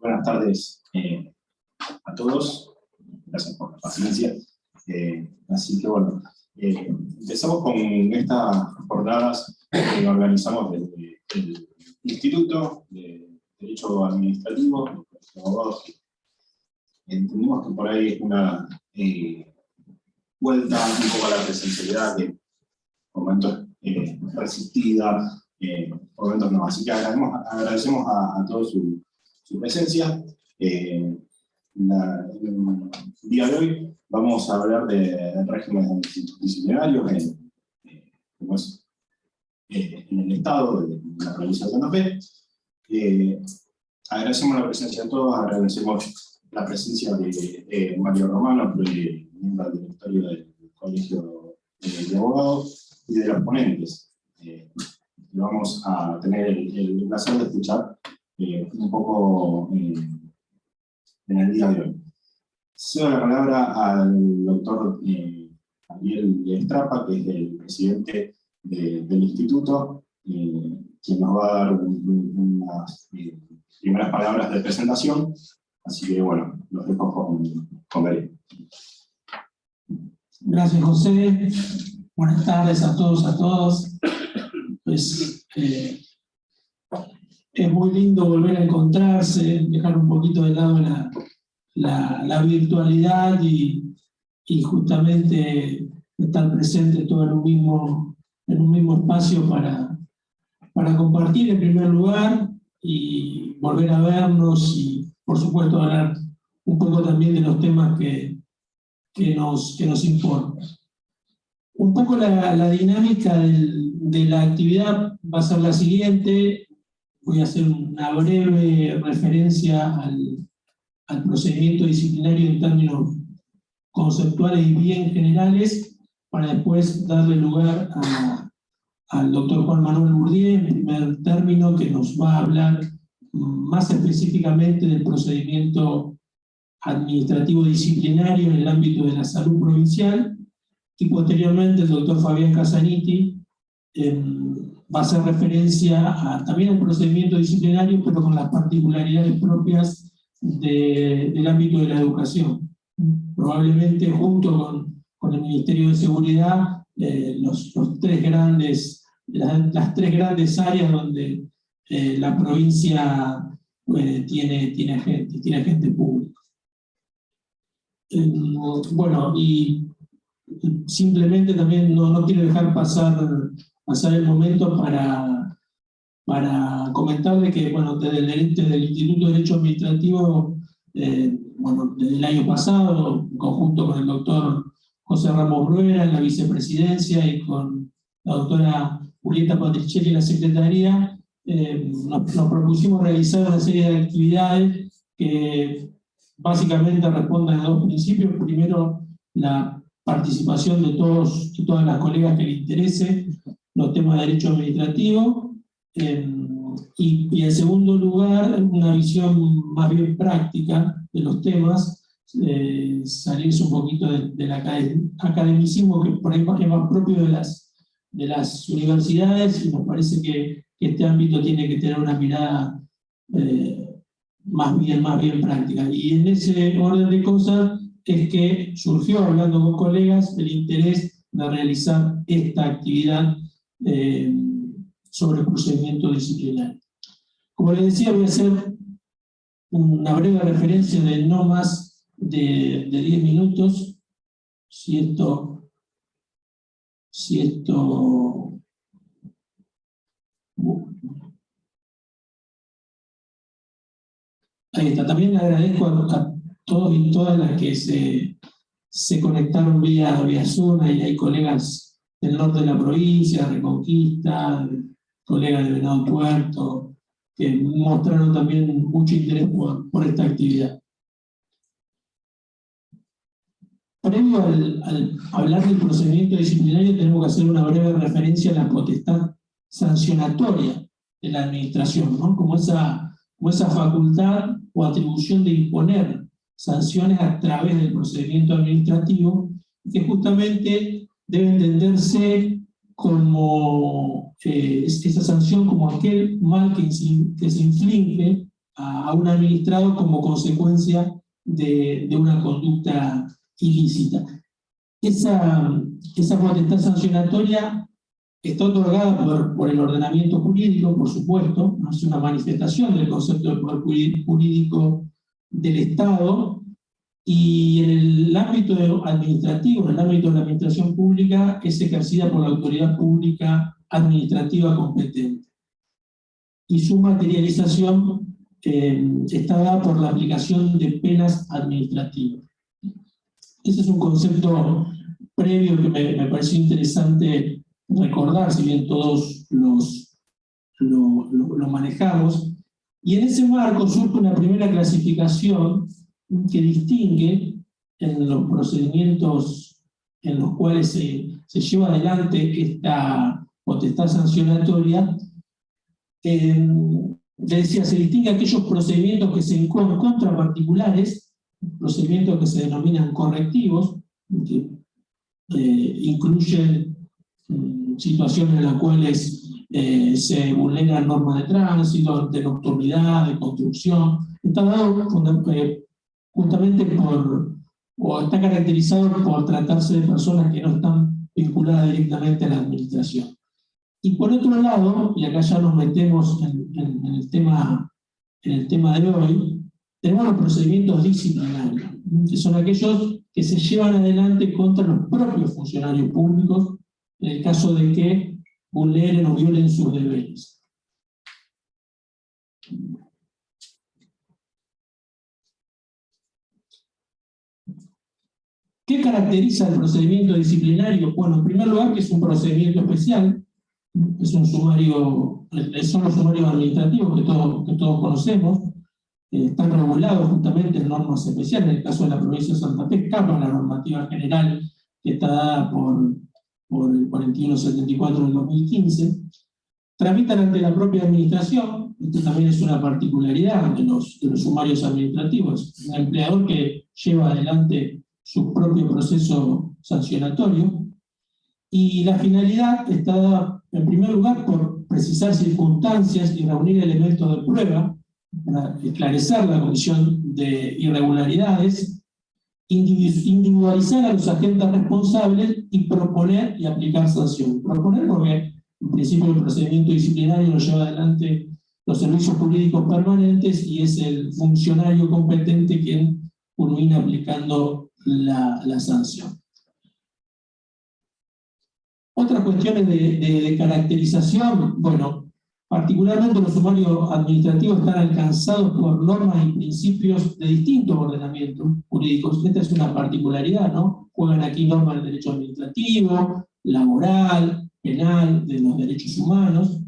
Buenas tardes a todos. Gracias por la paciencia. Así que bueno, empezamos con estas jornadas que organizamos desde el Instituto de Derecho Administrativo, de abogados. Entendemos que por ahí es una vuelta un poco a la presencialidad que por momentos resistida, por momentos no. Así que agradecemos a todos su presencia. En el día de hoy vamos a hablar de régimen disciplinario como es en el Estado de la provincia de Santa Fe. Agradecemos la presencia de todos, agradecemos la presencia de Mario Romano, miembro del directorio del Colegio de Abogados, y de los ponentes. Vamos a tener el placer de escuchar un poco en el día de hoy. Cedo la palabra al doctor Javier Estrapa, que es el presidente del instituto, quien nos va a dar unas primeras palabras de presentación. Así que bueno, los dejo con Gary. Gracias, José. Buenas tardes a todos, a todas. Pues, es muy lindo volver a encontrarse, dejar un poquito de lado la virtualidad y justamente estar presentes todos en un mismo espacio para compartir en primer lugar y volver a vernos y, por supuesto, hablar un poco también de los temas que nos importan. Un poco la dinámica de la actividad va a ser la siguiente. Voy a hacer una breve referencia al procedimiento disciplinario en términos conceptuales y bien generales, para después darle lugar al doctor Juan Manuel Bourdieu, en primer término, que nos va a hablar más específicamente del procedimiento administrativo disciplinario en el ámbito de la salud provincial, y posteriormente el doctor Fabián Casaniti va a hacer referencia también al procedimiento disciplinario, pero con las particularidades propias del ámbito de la educación. Probablemente junto con el Ministerio de Seguridad, las tres grandes áreas donde la provincia tiene agente público. Bueno, y simplemente también no quiero dejar pasar el momento para comentarle que, bueno, desde el Instituto de Derecho Administrativo, bueno, desde el año pasado, en conjunto con el doctor José Ramos Bruera en la vicepresidencia y con la doctora Julieta Patricelli en la secretaría, nos propusimos realizar una serie de actividades que básicamente responden a dos principios. Primero, la participación de todos y todas las colegas que les interese los temas de derecho administrativo, y en segundo lugar, una visión más bien práctica de los temas, salirse un poquito del academicismo que por ahí es más propio de las universidades, y nos parece que este ámbito tiene que tener una mirada más bien práctica. Y en ese orden de cosas es que surgió, hablando con colegas, el interés de realizar esta actividad sobre el procedimiento disciplinario. Como les decía, voy a hacer una breve referencia de no más de 10 minutos. Si esto ahí está. También le agradezco a todos y todas las que se conectaron vía Zoom, y hay colegas del norte de la provincia, Reconquista, colegas de Venado Tuerto, que mostraron también mucho interés por esta actividad. Previo al hablar del procedimiento disciplinario, tenemos que hacer una breve referencia a la potestad sancionatoria de la administración, ¿no? Como esa facultad o atribución de imponer sanciones a través del procedimiento administrativo, que justamente debe entenderse como esa sanción como aquel mal que se inflige a un administrado como consecuencia de una conducta ilícita. Esa potestad sancionatoria está otorgada por el ordenamiento jurídico, por supuesto, no es una manifestación del concepto de poder jurídico del Estado, y en el ámbito administrativo, en el ámbito de la administración pública, es ejercida por la autoridad pública administrativa competente. Y su materialización está dada por la aplicación de penas administrativas. Ese es un concepto previo que me pareció interesante recordar, si bien todos lo manejamos. Y en ese marco surge una primera clasificación que distingue en los procedimientos en los cuales se lleva adelante esta potestad sancionatoria. Le decía, se distingue aquellos procedimientos que se encuentran contra particulares, procedimientos que se denominan correctivos, que incluyen situaciones en las cuales se vulneran normas de tránsito, de nocturnidad, de construcción. Está dado justamente o está caracterizado por tratarse de personas que no están vinculadas directamente a la administración. Y por otro lado, y acá ya nos metemos en el tema de hoy, tenemos los procedimientos disciplinarios, que son aquellos que se llevan adelante contra los propios funcionarios públicos en el caso de que vulneren o violen sus deberes. ¿Qué caracteriza el procedimiento disciplinario? Bueno, en primer lugar, que es un procedimiento especial, es un sumario, son los sumarios administrativos que todos conocemos, están regulados justamente en normas especiales. En el caso de la provincia de Santa Fe, escapa la normativa general que está dada por el 4174 del 2015. Tramitan ante la propia administración. Esto también es una particularidad de los sumarios administrativos. Un empleador que lleva adelante su propio proceso sancionatorio. Y la finalidad está dada, en primer lugar, por precisar circunstancias y reunir elementos de prueba para esclarecer la condición de irregularidades, individualizar a los agentes responsables y proponer y aplicar sanción. Proponer porque, en principio, el procedimiento disciplinario lo lleva adelante los servicios jurídicos permanentes y es el funcionario competente quien culmina aplicando la sanción. Otras cuestiones de caracterización, bueno, particularmente los sumarios administrativos están alcanzados por normas y principios de distintos ordenamientos jurídicos. Esta es una particularidad, ¿no? Juegan aquí normas del derecho administrativo, laboral, penal, de los derechos humanos,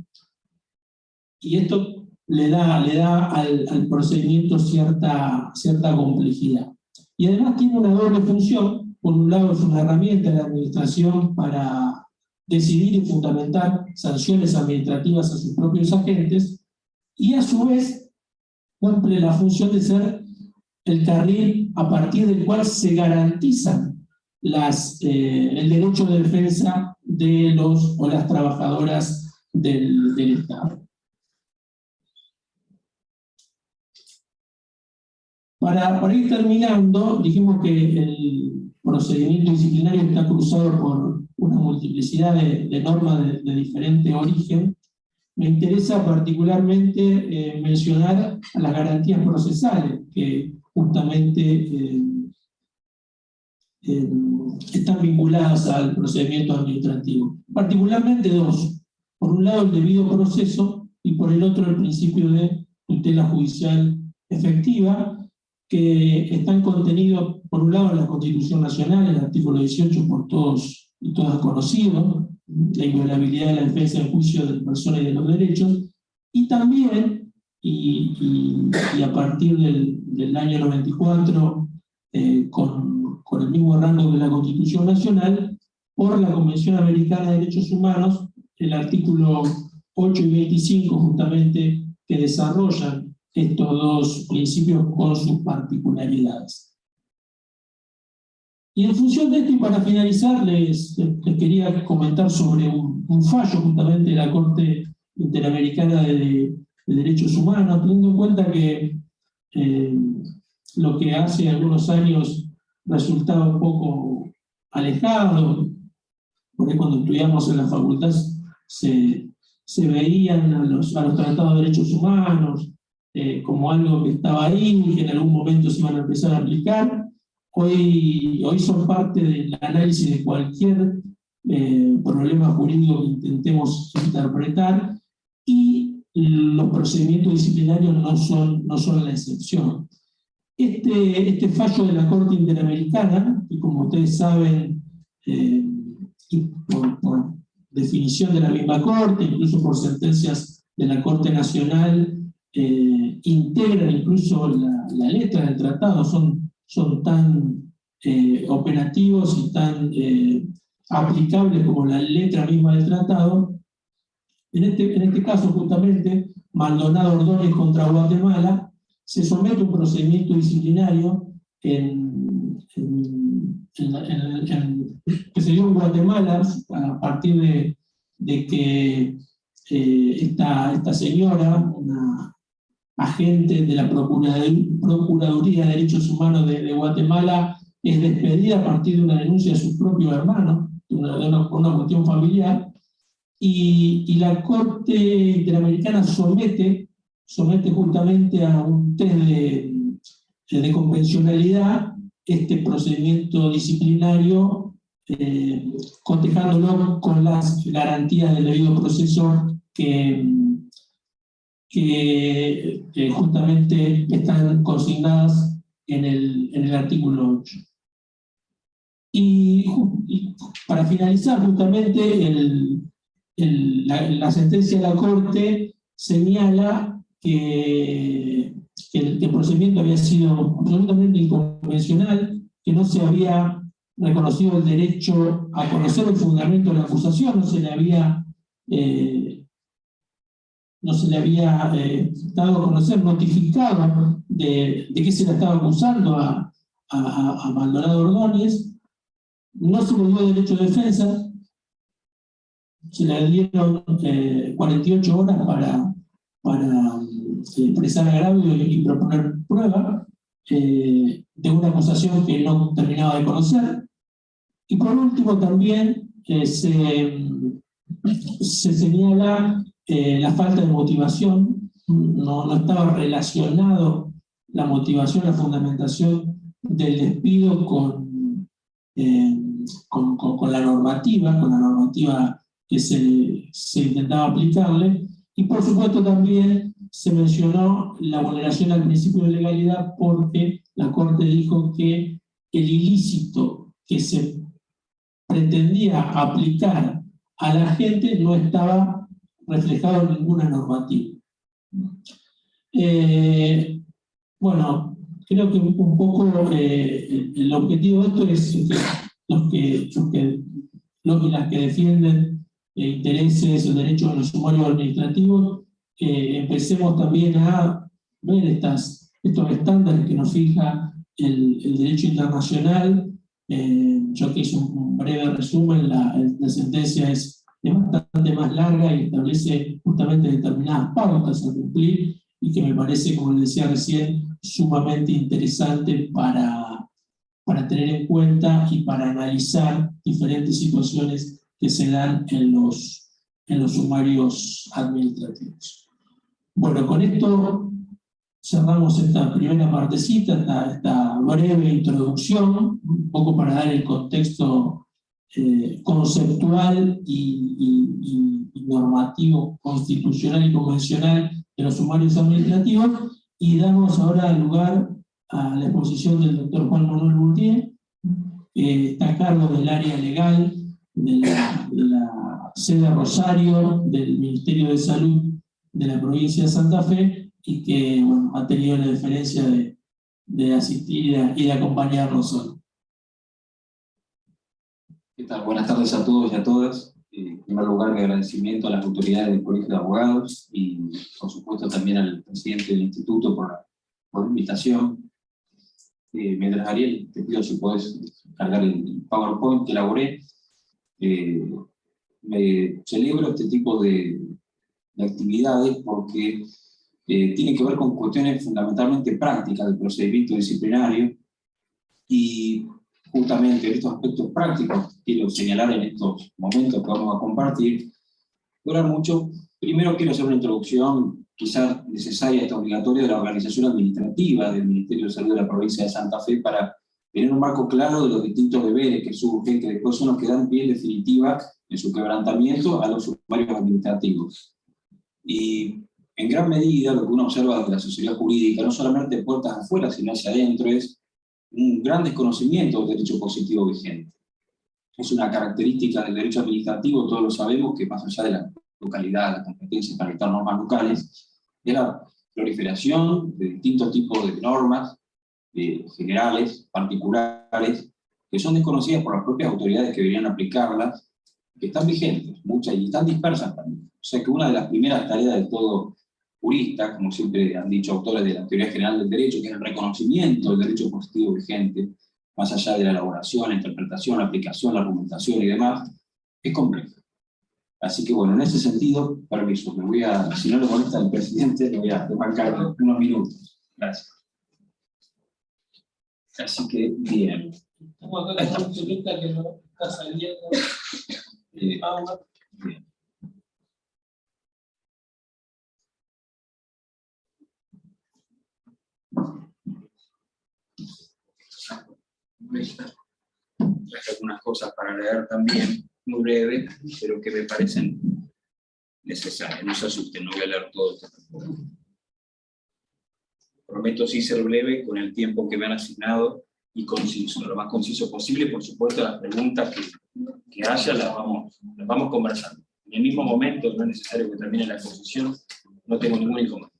y esto le da al procedimiento cierta complejidad. Y además tiene una doble función. Por un lado es una herramienta de la administración para decidir y fundamentar sanciones administrativas a sus propios agentes, y a su vez cumple la función de ser el carril a partir del cual se garantizan el derecho de defensa de los o las trabajadoras del Estado. Para ir terminando, dijimos que el procedimiento disciplinario está cruzado por una multiplicidad de normas de diferente origen. Me interesa particularmente mencionar a las garantías procesales que justamente están vinculadas al procedimiento administrativo. Particularmente dos. Por un lado el debido proceso y por el otro el principio de tutela judicial efectiva, que están contenidos por un lado en la Constitución Nacional, el artículo 18 por todos y todas conocido, la inviolabilidad de la defensa en juicio de personas y de los derechos, y también, y a partir del año 94, con el mismo rango de la Constitución Nacional, por la Convención Americana de Derechos Humanos, el artículo 8 y 25 justamente, que desarrollan estos dos principios con sus particularidades. Y en función de esto, y para finalizar, les quería comentar sobre un fallo justamente de la Corte Interamericana de de Derechos Humanos, teniendo en cuenta que lo que hace algunos años resultaba un poco alejado, porque cuando estudiamos en la facultad se veían a los tratados de derechos humanos como algo que estaba ahí y que en algún momento se iban a empezar a aplicar. Hoy son parte del análisis de cualquier problema jurídico que intentemos interpretar, y los procedimientos disciplinarios no son la excepción. Este fallo de la Corte Interamericana, que como ustedes saben, y por definición de la misma Corte, incluso por sentencias de la Corte Nacional, integran incluso la letra del tratado, son tan operativos y tan aplicables como la letra misma del tratado. En este caso, justamente, Maldonado Ordóñez contra Guatemala, se somete a un procedimiento disciplinario que se dio en Guatemala a partir de que esta señora, una agente de la Procuraduría de Derechos Humanos de Guatemala, es despedida a partir de una denuncia de su propio hermano, por una cuestión familiar, y la Corte Interamericana somete justamente a un test de convencionalidad este procedimiento disciplinario, cotejándolo con las garantías del debido proceso que justamente están consignadas en el artículo 8. Y para finalizar, justamente la sentencia de la Corte señala que el procedimiento había sido absolutamente inconvencional, que no se había reconocido el derecho a conocer el fundamento de la acusación, no se le había dado a conocer, notificado de qué se le estaba acusando a Maldonado Ordóñez, no se le dio derecho de defensa, se le dieron 48 horas para expresar agravio y proponer prueba de una acusación que no terminaba de conocer. Y por último también se señala la falta de motivación, no estaba relacionado la motivación, la fundamentación del despido con la normativa que se intentaba aplicarle. Y por supuesto también se mencionó la vulneración al principio de legalidad, porque la Corte dijo que el ilícito que se pretendía aplicar a la gente no estaba reflejado en ninguna normativa. Bueno, creo que un poco el objetivo de esto es que las que defienden intereses o derechos de los sumarios administrativos, empecemos también a ver estos estándares que nos fija el derecho internacional. Yo que hice un breve resumen, la sentencia es bastante más larga y establece justamente determinadas pautas a cumplir, y que me parece, como les decía recién, sumamente interesante para tener en cuenta y para analizar diferentes situaciones que se dan en los sumarios administrativos. Bueno, con esto cerramos esta primera partecita, esta breve introducción, un poco para dar el contexto conceptual y normativo, constitucional y convencional de los sumarios administrativos, y damos ahora lugar a la exposición del doctor Juan Manuel Bourdieu, que está a cargo del área legal de la sede Rosario del Ministerio de Salud de la provincia de Santa Fe, y que bueno, ha tenido la deferencia de asistir y de acompañarnos hoy. ¿Qué tal? Buenas tardes a todos y a todas. En primer lugar, mi agradecimiento a las autoridades del Colegio de Abogados y, por supuesto, también al presidente del Instituto por la invitación. Mientras, Ariel, te pido si puedes cargar el PowerPoint que elaboré. Me celebro este tipo de actividades porque tiene que ver con cuestiones fundamentalmente prácticas del procedimiento disciplinario, y justamente en estos aspectos prácticos quiero señalar en estos momentos que vamos a compartir. Voy a hablar mucho. Primero quiero hacer una introducción quizás necesaria, esta obligatoria, de la organización administrativa del Ministerio de Salud de la provincia de Santa Fe, para tener un marco claro de los distintos deberes que surgen, que después son los que dan pie en definitiva en su quebrantamiento a los sumarios administrativos. Y en gran medida lo que uno observa desde la asesoría jurídica, no solamente de puertas afuera, sino hacia adentro, es un gran desconocimiento del derecho positivo vigente. Es una característica del derecho administrativo, todos lo sabemos, que más allá de la localidad, la competencia para dictar normas locales, de la proliferación de distintos tipos de normas generales, particulares, que son desconocidas por las propias autoridades que deberían aplicarlas, que están vigentes, muchas, y están dispersas también. O sea que una de las primeras tareas de todo jurista, como siempre han dicho autores de la teoría general del derecho, que es el reconocimiento del derecho positivo vigente, más allá de la elaboración, la interpretación, la aplicación, la argumentación y demás, es complejo. Así que bueno, en ese sentido, permiso, me voy a, si no le molesta al presidente, le voy a demarcar unos minutos. Gracias. Así que, bien. Estamos acá con un turista que no está saliendo. Bien. Traje algunas cosas para leer también, muy breve, pero que me parecen necesarias. No se asusten, no voy a leer todo esto. Prometo sí ser breve con el tiempo que me han asignado y conciso, lo más conciso posible. Por supuesto, las preguntas que haya las vamos conversando. En el mismo momento, no es necesario que termine la exposición, no tengo ningún inconveniente.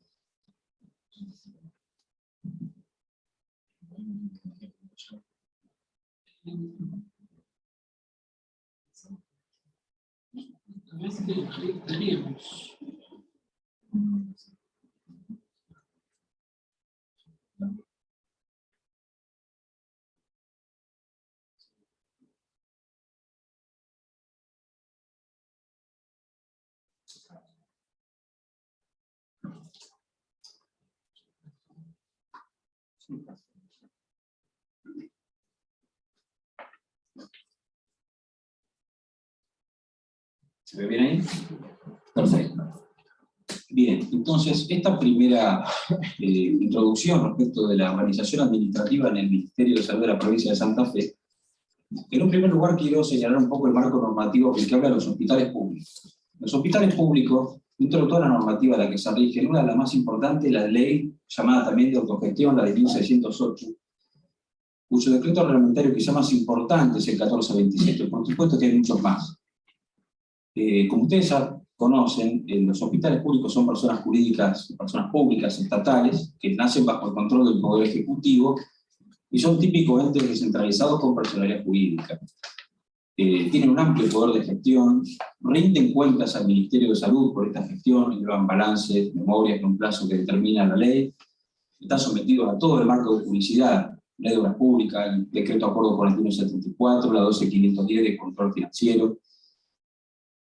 ¿Se ve bien ahí? Perfecto. Bien, entonces, esta primera introducción respecto de la organización administrativa en el Ministerio de Salud de la provincia de Santa Fe, en un primer lugar quiero señalar un poco el marco normativo que habla de los hospitales públicos. Los hospitales públicos, dentro de toda la normativa a la que se rige, una de las más importantes, la ley llamada también de autogestión, la de 1608, cuyo decreto reglamentario quizá más importante es el 1427, por supuesto que hay muchos más. Como ustedes conocen, los hospitales públicos son personas jurídicas, personas públicas, estatales, que nacen bajo el control del Poder Ejecutivo y son típicos entes descentralizados con personalidad jurídica. Tienen un amplio poder de gestión, rinden cuentas al Ministerio de Salud por esta gestión, llevan balances, memorias con un plazo que determina la ley, están sometidos a todo el marco de publicidad, Ley de Obras Públicas, el Decreto Acuerdo 4174, la 12510 de control financiero,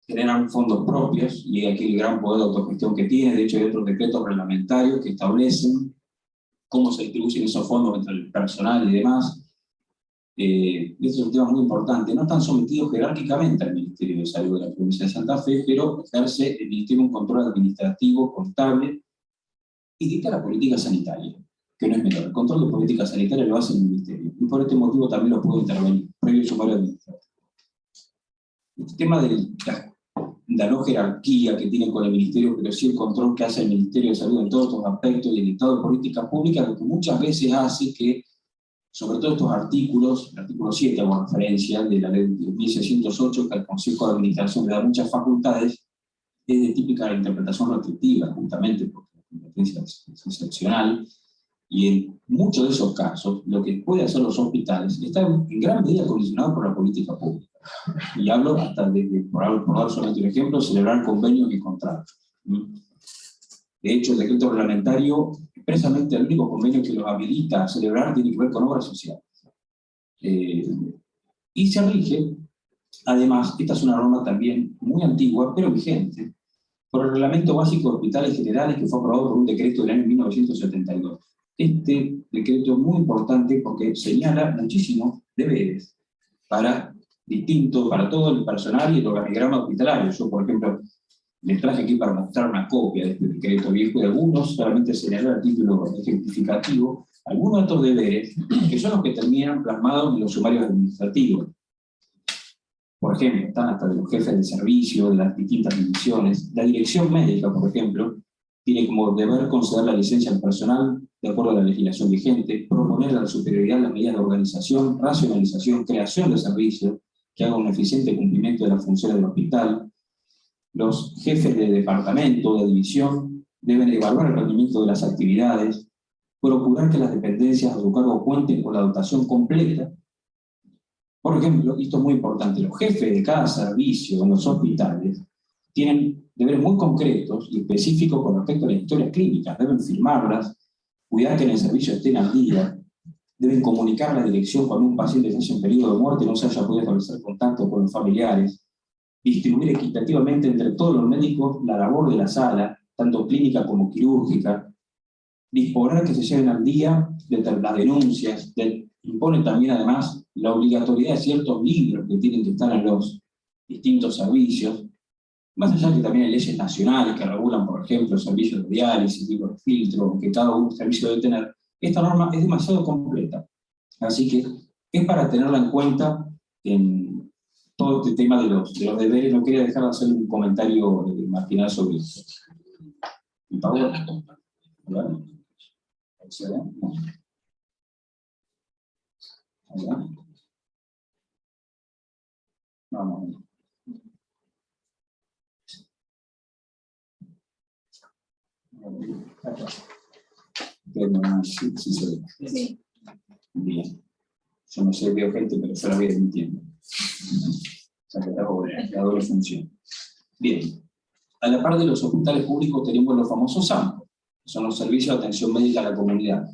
generan fondos propios, y aquí el gran poder de autogestión que tiene. De hecho hay otros decretos reglamentarios que establecen cómo se distribuyen esos fondos entre el personal y demás. Este es un tema muy importante. No están sometidos jerárquicamente al Ministerio de Salud de la provincia de Santa Fe, pero ejerce el Ministerio un control administrativo, contable, y dicta la política sanitaria, que no es menor. El control de política sanitaria lo hace el Ministerio, y por este motivo también lo puede intervenir, previo sumario administrativo. El tema de la no jerarquía que tienen con el Ministerio, pero sí el control que hace el Ministerio de Salud en todos estos aspectos y el dictado de políticas públicas, lo que muchas veces hace que, sobre todo estos artículos, el artículo 7 hago referencia de la ley de 1608, que al Consejo de Administración le da muchas facultades, es de típica interpretación restrictiva, justamente porque la competencia es excepcional, y en muchos de esos casos, lo que pueden hacer los hospitales está en gran medida condicionado por la política pública. Y hablo hasta por dar solamente un ejemplo, celebrar convenios y contratos. De hecho, el decreto reglamentario, expresamente el único convenio que los habilita a celebrar tiene que ver con obras sociales. Y se rige, además, esta es una norma también muy antigua, pero vigente, por el Reglamento Básico de Hospitales Generales que fue aprobado por un decreto del año 1972. Este decreto es muy importante porque señala muchísimos deberes para todo el personal y el organigrama hospitalario. Yo, por ejemplo, les traje aquí para mostrar una copia de este decreto viejo, y algunos solamente señalar el título ejemplificativo, algunos de estos deberes, que son los que terminan plasmados en los sumarios administrativos. Por ejemplo, están hasta de los jefes de servicio, de las distintas divisiones. La dirección médica, por ejemplo, tiene como deber conceder la licencia al personal de acuerdo a la legislación vigente, proponer a la superioridad las medidas de organización, racionalización, creación de servicios que hagan un eficiente cumplimiento de las funciones del hospital. Los jefes de departamento, de división, deben evaluar el rendimiento de las actividades, procurar que las dependencias a su cargo cuenten con la dotación completa. Por ejemplo, esto es muy importante, los jefes de cada servicio en los hospitales tienen deberes muy concretos y específicos con respecto a las historias clínicas, deben firmarlas, cuidar que en el servicio estén al día, deben comunicar a la dirección cuando un paciente se hace en peligro de muerte y no se haya podido establecer contacto con los familiares, distribuir equitativamente entre todos los médicos la labor de la sala, tanto clínica como quirúrgica, disponer que se lleven al día de las denuncias, impone también además la obligatoriedad de ciertos libros que tienen que estar en los distintos servicios, más allá que también hay leyes nacionales que regulan, por ejemplo, servicios de diálisis, libros de filtro, que cada servicio debe tener. Esta norma es demasiado completa, así que es para tenerla en cuenta en todo este tema de los deberes. No quería dejar de hacer un comentario marginal sobre esto. ¿Y Pablo? ¿Verdad? ¿Excelente? ¿Verdad? Vamos. Sí, se ve. Sí. Bien. Yo no sé, veo gente, pero yo la voy admitiendo. O sea que la doble función. Bien. A la par de los hospitales públicos tenemos los famosos SAMPO, que son los servicios de atención médica a la comunidad.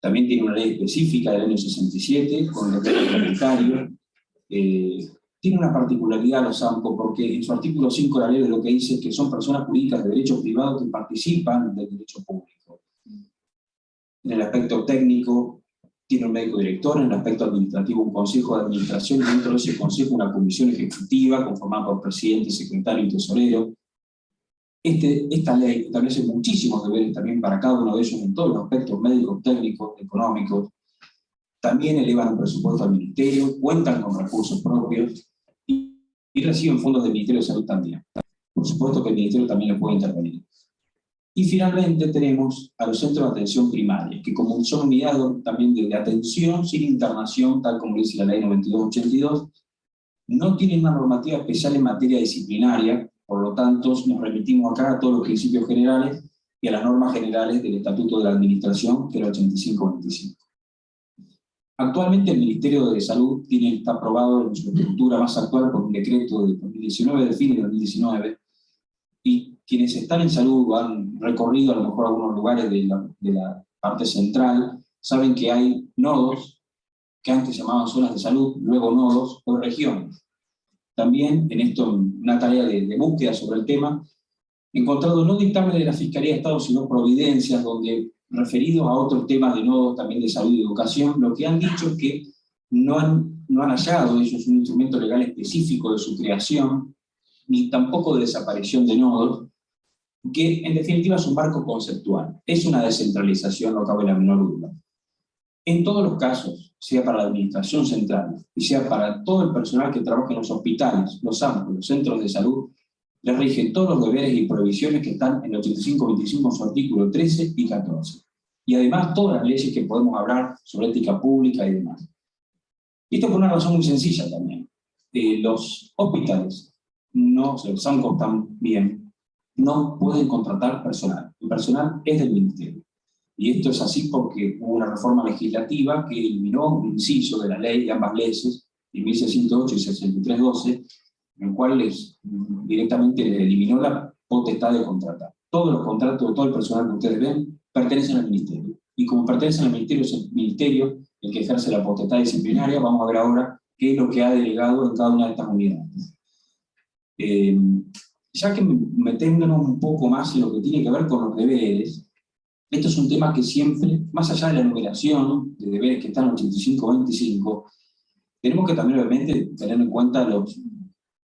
También tiene una ley específica del año 67, con el decreto reglamentario. Tiene una particularidad los SAMPO, porque en su artículo 5 la ley lo que dice es que son personas jurídicas de derecho privado que participan del derecho público. En el aspecto técnico, tiene un médico director, en el aspecto administrativo un consejo de administración, y dentro de ese consejo una comisión ejecutiva conformada por presidente, secretario y tesorero. Esta ley establece muchísimos deberes también para cada uno de ellos en todos los aspectos médicos, técnicos, económicos. También elevan el presupuesto al ministerio, cuentan con recursos propios y reciben fondos del Ministerio de Salud también. Por supuesto que el Ministerio también lo puede intervenir. Y finalmente tenemos a los centros de atención primaria, que como son unidades también de atención sin internación, tal como dice la ley 9282, no tienen una normativa especial en materia disciplinaria, por lo tanto nos remitimos acá a todos los principios generales y a las normas generales del Estatuto de la Administración, que es el 8525. Actualmente el Ministerio de Salud está aprobado en su estructura más actual por un decreto de 2019, de fin de 2019, y quienes están en salud o han recorrido a lo mejor algunos lugares de la parte central, saben que hay nodos, que antes se llamaban zonas de salud, luego nodos o regiones. También en esto, una tarea de búsqueda sobre el tema, he encontrado no dictámenes de la Fiscalía de Estado, sino providencias, donde, referidos a otros temas de nodos también de salud y educación, lo que han dicho es que no han hallado ellos un instrumento legal específico de su creación, ni tampoco de desaparición de nodos, que en definitiva es un marco conceptual, es una descentralización, no cabe la menor duda. En todos los casos, sea para la administración central, y sea para todo el personal que trabaja en los hospitales, los AMPO, los centros de salud, les rigen todos los deberes y prohibiciones que están en el 8525 en su artículo 13 y 14. Y además todas las leyes que podemos hablar sobre ética pública y demás. Y esto por una razón muy sencilla también. Los hospitales, los SAMCO también, no pueden contratar personal. El personal es del Ministerio. Y esto es así porque hubo una reforma legislativa que eliminó un inciso de la ley de ambas leyes, de 1608 y 6312, en el cual directamente les eliminó la potestad de contratar. Todos los contratos de todo el personal que ustedes ven pertenecen al Ministerio. Y como pertenecen al Ministerio, es el Ministerio el que ejerce la potestad disciplinaria. Vamos a ver ahora qué es lo que ha delegado en cada una de estas unidades. Ya que metiéndonos un poco más en lo que tiene que ver con los deberes, esto es un tema que siempre, más allá de la numeración de deberes que están en 85-25, tenemos que también obviamente tener en cuenta los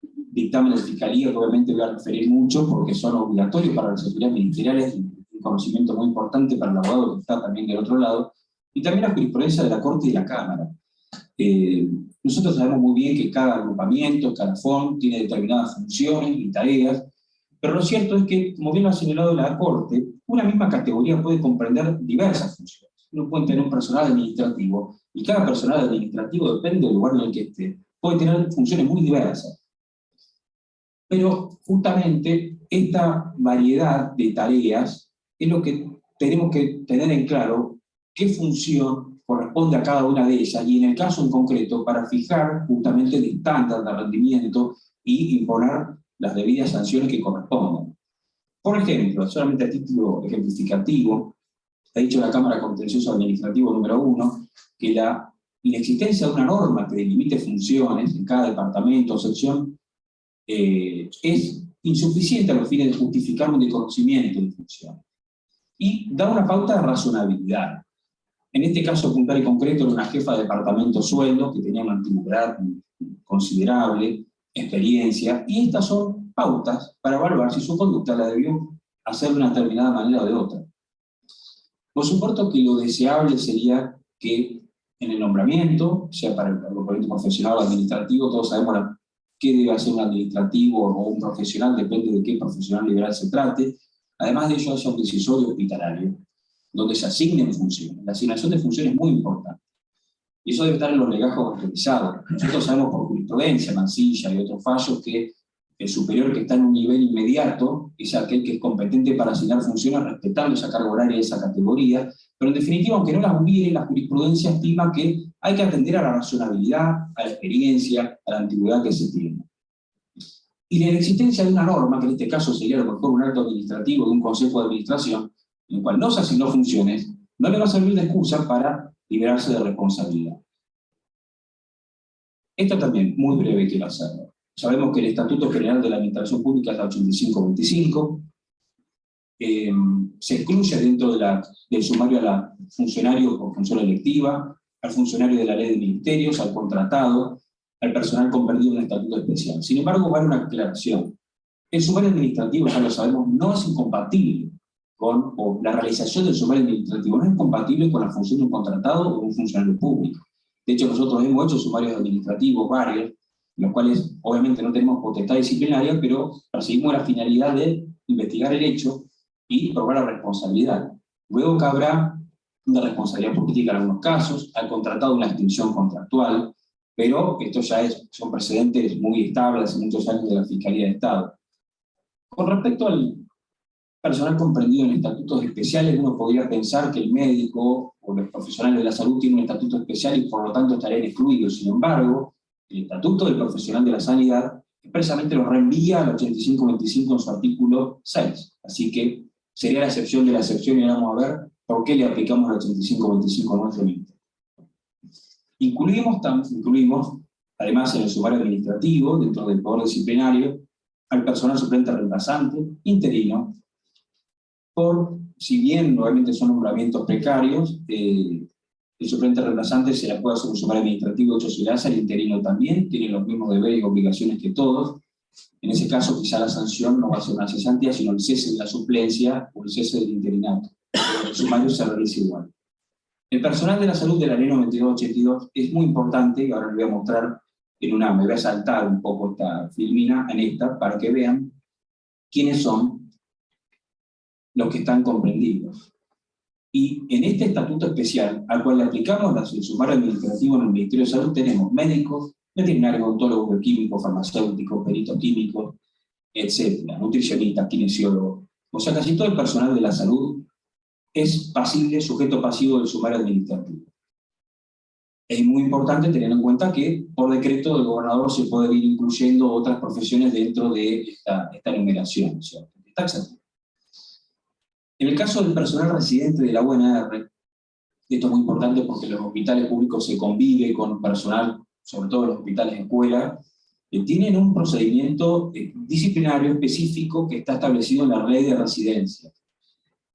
dictámenes de fiscalía, que obviamente voy a referir mucho porque son obligatorios para las autoridades ministeriales, un conocimiento muy importante para el abogado que está también del otro lado, y también la jurisprudencia de la Corte y de la Cámara. Nosotros sabemos muy bien que cada agrupamiento, cada FON tiene determinadas funciones y tareas, pero lo cierto es que, como bien lo ha señalado la Corte, una misma categoría puede comprender diversas funciones. Uno puede tener un personal administrativo, y cada personal administrativo, depende del lugar en el que esté, puede tener funciones muy diversas. Pero justamente esta variedad de tareas es lo que tenemos que tener en claro qué función corresponde a cada una de ellas, y en el caso en concreto, para fijar justamente el estándar de rendimiento y imponer las debidas sanciones que correspondan. Por ejemplo, solamente a título ejemplificativo, ha dicho la Cámara Contencioso Administrativo número 1 que la inexistencia de una norma que delimite funciones en cada departamento o sección es insuficiente a los fines de justificar un desconocimiento de función. Y da una pauta de razonabilidad. En este caso puntual y concreto, era una jefa de departamento sueldo que tenía una antigüedad considerable, experiencia, y estas son pautas para evaluar si su conducta la debió hacer de una determinada manera o de otra. Por supuesto que lo deseable sería que en el nombramiento, sea para el agrupamiento profesional o administrativo, todos sabemos qué debe hacer un administrativo o un profesional, depende de qué profesional liberal se trate. Además de ello, haya un decisorio hospitalario, donde se asignen funciones. La asignación de funciones es muy importante. Y eso debe estar en los legajos autorizados. Nosotros sabemos por jurisprudencia, Mansilla y otros fallos que el superior que está en un nivel inmediato es aquel que es competente para asignar funciones respetando esa carga horaria de esa categoría, pero en definitiva, aunque no las hubiere, la jurisprudencia estima que hay que atender a la razonabilidad, a la experiencia, a la antigüedad que se tiene. Y la existencia de una norma, que en este caso sería a lo mejor un acto administrativo de un consejo de administración, en el cual no se asignó funciones, no le va a servir de excusa para liberarse de responsabilidad. Esto también, muy breve quiero hacerlo. Sabemos que el Estatuto General de la Administración Pública es la 85-25, se excluye dentro del sumario a la funcionario por función electiva, al funcionario de la ley de ministerios, al contratado, al personal comprendido en un estatuto especial. Sin embargo, vale una aclaración. El sumario administrativo, ya lo sabemos, no es incompatible o la realización del sumario administrativo no es compatible con la función de un contratado o un funcionario público. De hecho, nosotros hemos hecho sumarios administrativos varios, en los cuales obviamente no tenemos potestad disciplinaria, pero perseguimos la finalidad de investigar el hecho y probar la responsabilidad. Luego cabrá una responsabilidad política en algunos casos, al contratado una extinción contractual, pero esto ya son precedentes muy estables hace muchos años de la Fiscalía de Estado. Con respecto al personal comprendido en estatutos especiales, uno podría pensar que el médico o los profesionales de la salud tienen un estatuto especial y por lo tanto estarían excluidos. Sin embargo, el estatuto del profesional de la sanidad expresamente lo reenvía al 85-25 en su artículo 6. Así que sería la excepción de la excepción y vamos a ver por qué le aplicamos el 85-25 nuevamente. Incluimos, además en el sumario administrativo, dentro del poder disciplinario, al personal suplente reemplazante, interino, si bien nuevamente son nombramientos precarios, el suplente reemplazante se le puede hacer un sumario administrativo, de hecho se le hace al interino también, tiene los mismos deberes y obligaciones que todos. En ese caso quizá la sanción no va a ser una cesantía, sino el cese de la suplencia o el cese del interinato. El sumario se realiza igual. El personal de la salud de la ley 9282 es muy importante, y ahora les voy a mostrar me voy a saltar un poco esta filmina en esta, para que vean quiénes son los que están comprendidos. Y en este estatuto especial, al cual le aplicamos el sumario administrativo en el Ministerio de Salud, tenemos médicos, veterinarios, odontólogos, bioquímicos, farmacéuticos, peritos químicos, etcétera, nutricionistas, kinesiólogos. O sea, casi todo el personal de la salud es sujeto pasivo del sumario administrativo. Es muy importante tener en cuenta que por decreto del gobernador se puede ir incluyendo otras profesiones dentro de esta enumeración, ¿cierto? Taxativa. En el caso del personal residente de la UNR, esto es muy importante porque en los hospitales públicos se convive con personal, sobre todo en los hospitales de escuela, tienen un procedimiento disciplinario específico que está establecido en la ley de residencia.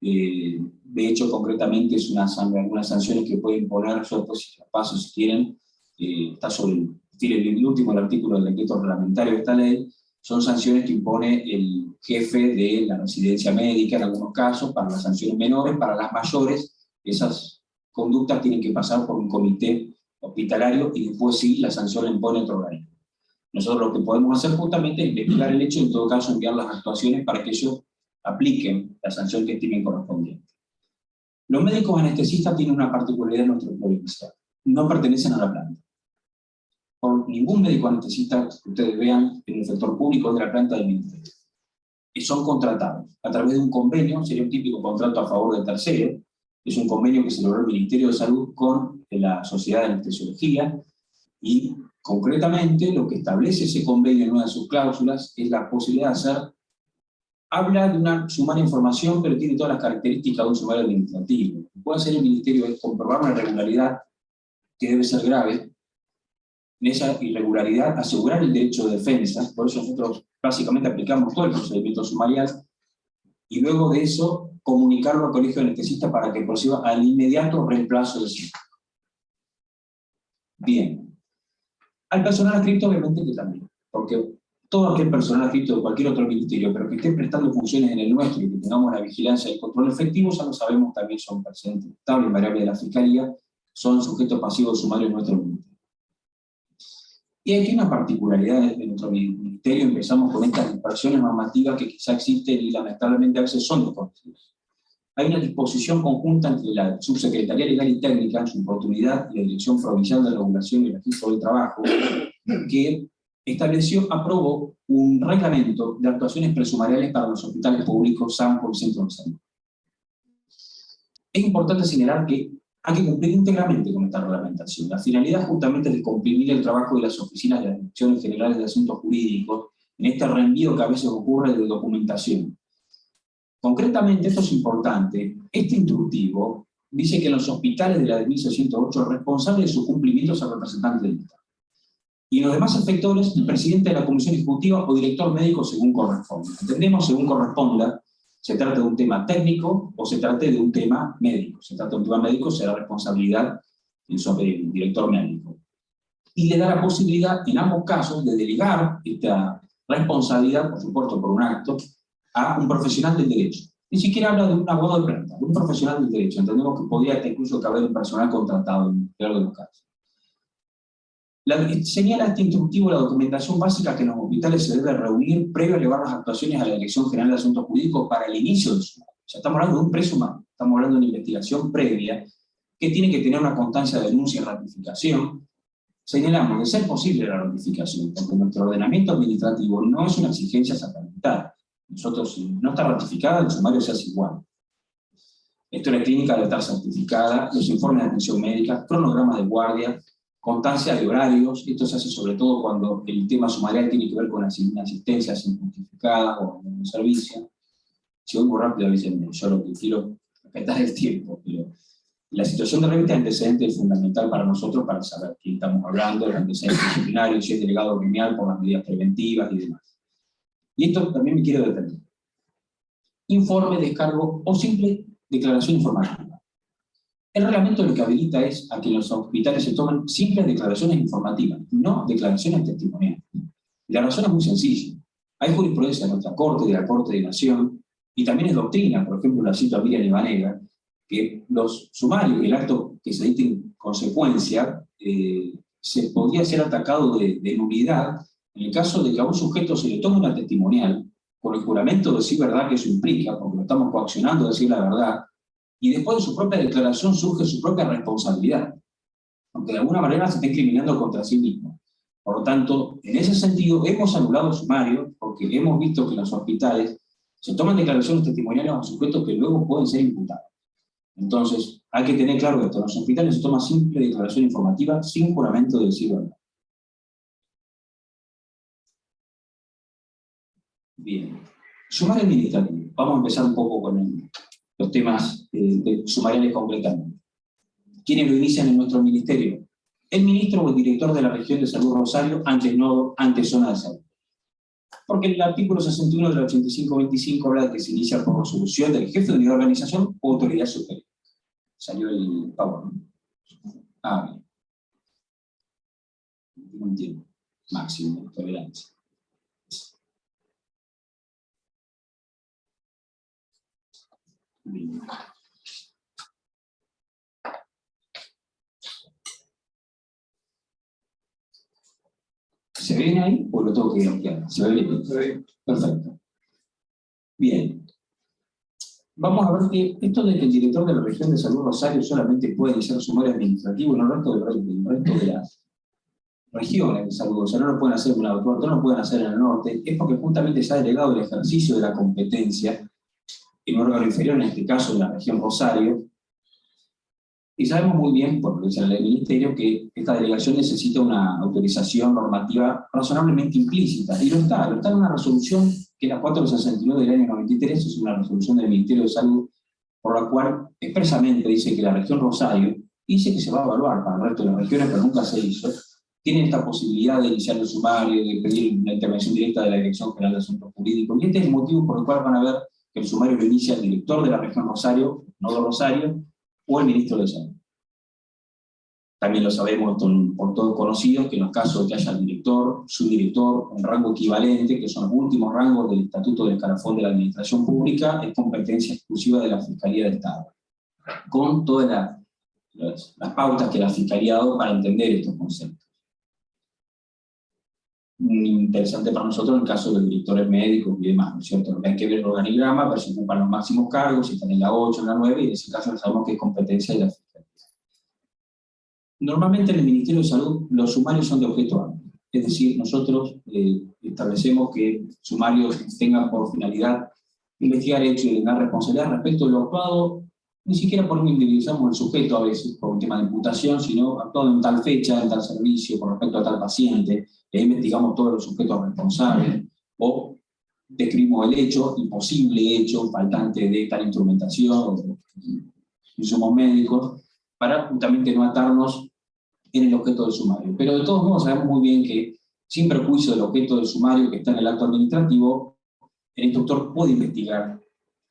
De hecho, concretamente, es algunas sanciones que puede imponer, yo después si las paso si quieren, está sobre el último artículo del decreto reglamentario de esta ley, son sanciones que impone el jefe de la residencia médica en algunos casos, para las sanciones menores, para las mayores, esas conductas tienen que pasar por un comité hospitalario y después sí, la sanción la impone otro organismo. Nosotros lo que podemos hacer justamente es investigar el hecho y en todo caso enviar las actuaciones para que ellos apliquen la sanción que estimen correspondiente. Los médicos anestesistas tienen una particularidad en nuestro provincia. No pertenecen a la planta. Por ningún médico anestesista que ustedes vean en el sector público de la planta del ministerio. Y son contratados a través de un convenio, sería un típico contrato a favor del tercero, es un convenio que se logró el Ministerio de Salud con la Sociedad de Anestesiología, y concretamente lo que establece ese convenio en una de sus cláusulas es la posibilidad de hacer, habla de una sumaria de información, pero tiene todas las características de un sumario administrativo. Lo que puede hacer el Ministerio es comprobar una irregularidad que debe ser grave, en esa irregularidad asegurar el derecho de defensa, por eso nosotros básicamente aplicamos todo el procedimiento sumarial, y luego de eso comunicarlo al colegio de anestesistas para que proceda al inmediato reemplazo del sitio. Bien. Al personal adscrito obviamente que también, porque todo aquel personal adscrito de cualquier otro ministerio, pero que esté prestando funciones en el nuestro y que tengamos la vigilancia y el control efectivo, ya lo sabemos, también son presentes estables, variables de la Fiscalía, son sujetos pasivos sumarios en nuestro ministerio. Y aquí una particularidad de nuestro ministerio, empezamos con estas dispersiones normativas que quizá existen y lamentablemente a veces son desconocidas. Hay una disposición conjunta entre la Subsecretaría Legal y Técnica, en su oportunidad, y la Dirección Provincial de Regulación y Registro del Trabajo, que aprobó un reglamento de actuaciones presumariales para los hospitales públicos, SAMPO y Centro de Salud. Es importante señalar que hay que cumplir íntegramente con esta reglamentación. La finalidad justamente es de comprimir el trabajo de las oficinas de las Direcciones Generales de Asuntos Jurídicos en este reenvío que a veces ocurre de documentación. Concretamente, esto es importante, este instructivo dice que en los hospitales de la de 1608 el responsable de su cumplimiento es el representante del Estado. Y en los demás efectores, el presidente de la comisión ejecutiva o director médico según corresponda. Entendemos según corresponda, se trata de un tema técnico o se trate de un tema médico. Se trata de un tema médico, será responsabilidad del director médico. Y le da la posibilidad, en ambos casos, de delegar esta responsabilidad, por supuesto por un acto, a un profesional del derecho. Ni siquiera habla de un abogado de planta, de un profesional del derecho. Entendemos que podría incluso caber un personal contratado en el peor de los casos. Señala este instructivo la documentación básica que en los hospitales se debe reunir previo a elevar las actuaciones a la Dirección General de Asuntos Jurídicos para el inicio del sumario. O sea, estamos hablando de un presumado, estamos hablando de una investigación previa que tiene que tener una constancia de denuncia y ratificación. Señalamos, de ser posible la ratificación, porque nuestro ordenamiento administrativo no es una exigencia sacramental. Nosotros, si no está ratificada, el sumario se hace igual. La historia clínica debe estar certificada, los informes de atención médica, cronogramas de guardia, constancia de horarios. Esto se hace sobre todo cuando el tema sumarial tiene que ver con asistencias injustificadas o en un servicio. Si voy muy rápido, avísenme, yo lo que quiero respetar el tiempo, pero la situación de revista de antecedentes es fundamental para nosotros para saber quién estamos hablando, el antecedente disciplinario, si es delegado gremial por las medidas preventivas y demás. Y esto también me quiero detener. Informe, descargo o simple declaración informativa. El reglamento lo que habilita es a que en los hospitales se tomen simples declaraciones informativas, no declaraciones testimoniales. Y la razón es muy sencilla. Hay jurisprudencia de nuestra Corte, de la Corte de Nación, y también es doctrina, por ejemplo, la cito a Miriam Ivanega, que los sumarios y el acto que se dicte en consecuencia se podría ser atacado de nulidad en el caso de que a un sujeto se le tome una testimonial con el juramento de decir verdad que eso implica, porque lo estamos coaccionando a decir la verdad, y después de su propia declaración surge su propia responsabilidad, aunque de alguna manera se está incriminando contra sí mismo. Por lo tanto, en ese sentido, hemos anulado el sumario porque hemos visto que en los hospitales se toman declaraciones testimoniales a sujetos que luego pueden ser imputados. Entonces, hay que tener claro esto, en los hospitales se toma simple declaración informativa sin juramento de decir verdad. Bien, sumario administrativo. Vamos a empezar un poco con los temas sumariales concretamente. ¿Quiénes lo inician en nuestro ministerio? el ministro o el director de la región de salud Rosario, antes zona de salud. Porque el artículo 61 de la 8525 habla de que se inicia por resolución del jefe de unidad de organización o autoridad superior. Salió el favor, ¿no? Bien. Un tiempo máximo de tolerancia. Bien. ¿Se ve bien ahí o lo tengo que ampliar? ¿Se ve bien? Se ve. Perfecto. Bien. Vamos a ver que esto de que el director de la región de salud Rosario solamente puede iniciar sumario administrativo en el resto de las regiones de salud, o sea, no lo pueden hacer en la doctora, no lo pueden hacer en el norte, es porque justamente se ha delegado el ejercicio de la competencia en un órgano inferior, en este caso en la región Rosario, y sabemos muy bien, por lo que dice la ley del ministerio, que esta delegación necesita una autorización normativa razonablemente implícita, y lo está en una resolución que es la 469 del año 93, es una resolución del Ministerio de Salud, por la cual expresamente dice que la región Rosario, dice que se va a evaluar para el resto de las regiones, pero nunca se hizo, tiene esta posibilidad de iniciar el sumario, de pedir la intervención directa de la Dirección General de Asuntos Jurídicos, y este es el motivo por el cual van a ver que el sumario lo inicia el director de la región Rosario, no de Rosario, o el ministro de Salud. También lo sabemos por todos conocidos que en los casos de que haya el director, subdirector, un rango equivalente, que son los últimos rangos del Estatuto del Escalafón de la Administración Pública, es competencia exclusiva de la Fiscalía de Estado, con todas las pautas que la Fiscalía ha dado para entender estos conceptos. Interesante para nosotros en el caso de los directores médicos y demás, ¿no es cierto? Hay que ver el organigrama, ver si ocupan los máximos cargos, si están en la 8, en la 9, y en ese caso sabemos que es competencia de la Fiscalía. Normalmente en el Ministerio de Salud los sumarios son de objeto amplio, es decir, nosotros establecemos que sumarios tengan por finalidad investigar hechos y dar responsabilidad respecto de lo actuado, ni siquiera por individualizamos el sujeto a veces por un tema de imputación, sino actuado en tal fecha, en tal servicio, con respecto a tal paciente, e investigamos todos los sujetos responsables, o describimos el hecho, imposible hecho, faltante de tal instrumentación, o insumos médicos, para justamente no atarnos en el objeto del sumario. Pero de todos modos sabemos muy bien que, sin perjuicio del objeto del sumario que está en el acto administrativo, el instructor puede investigar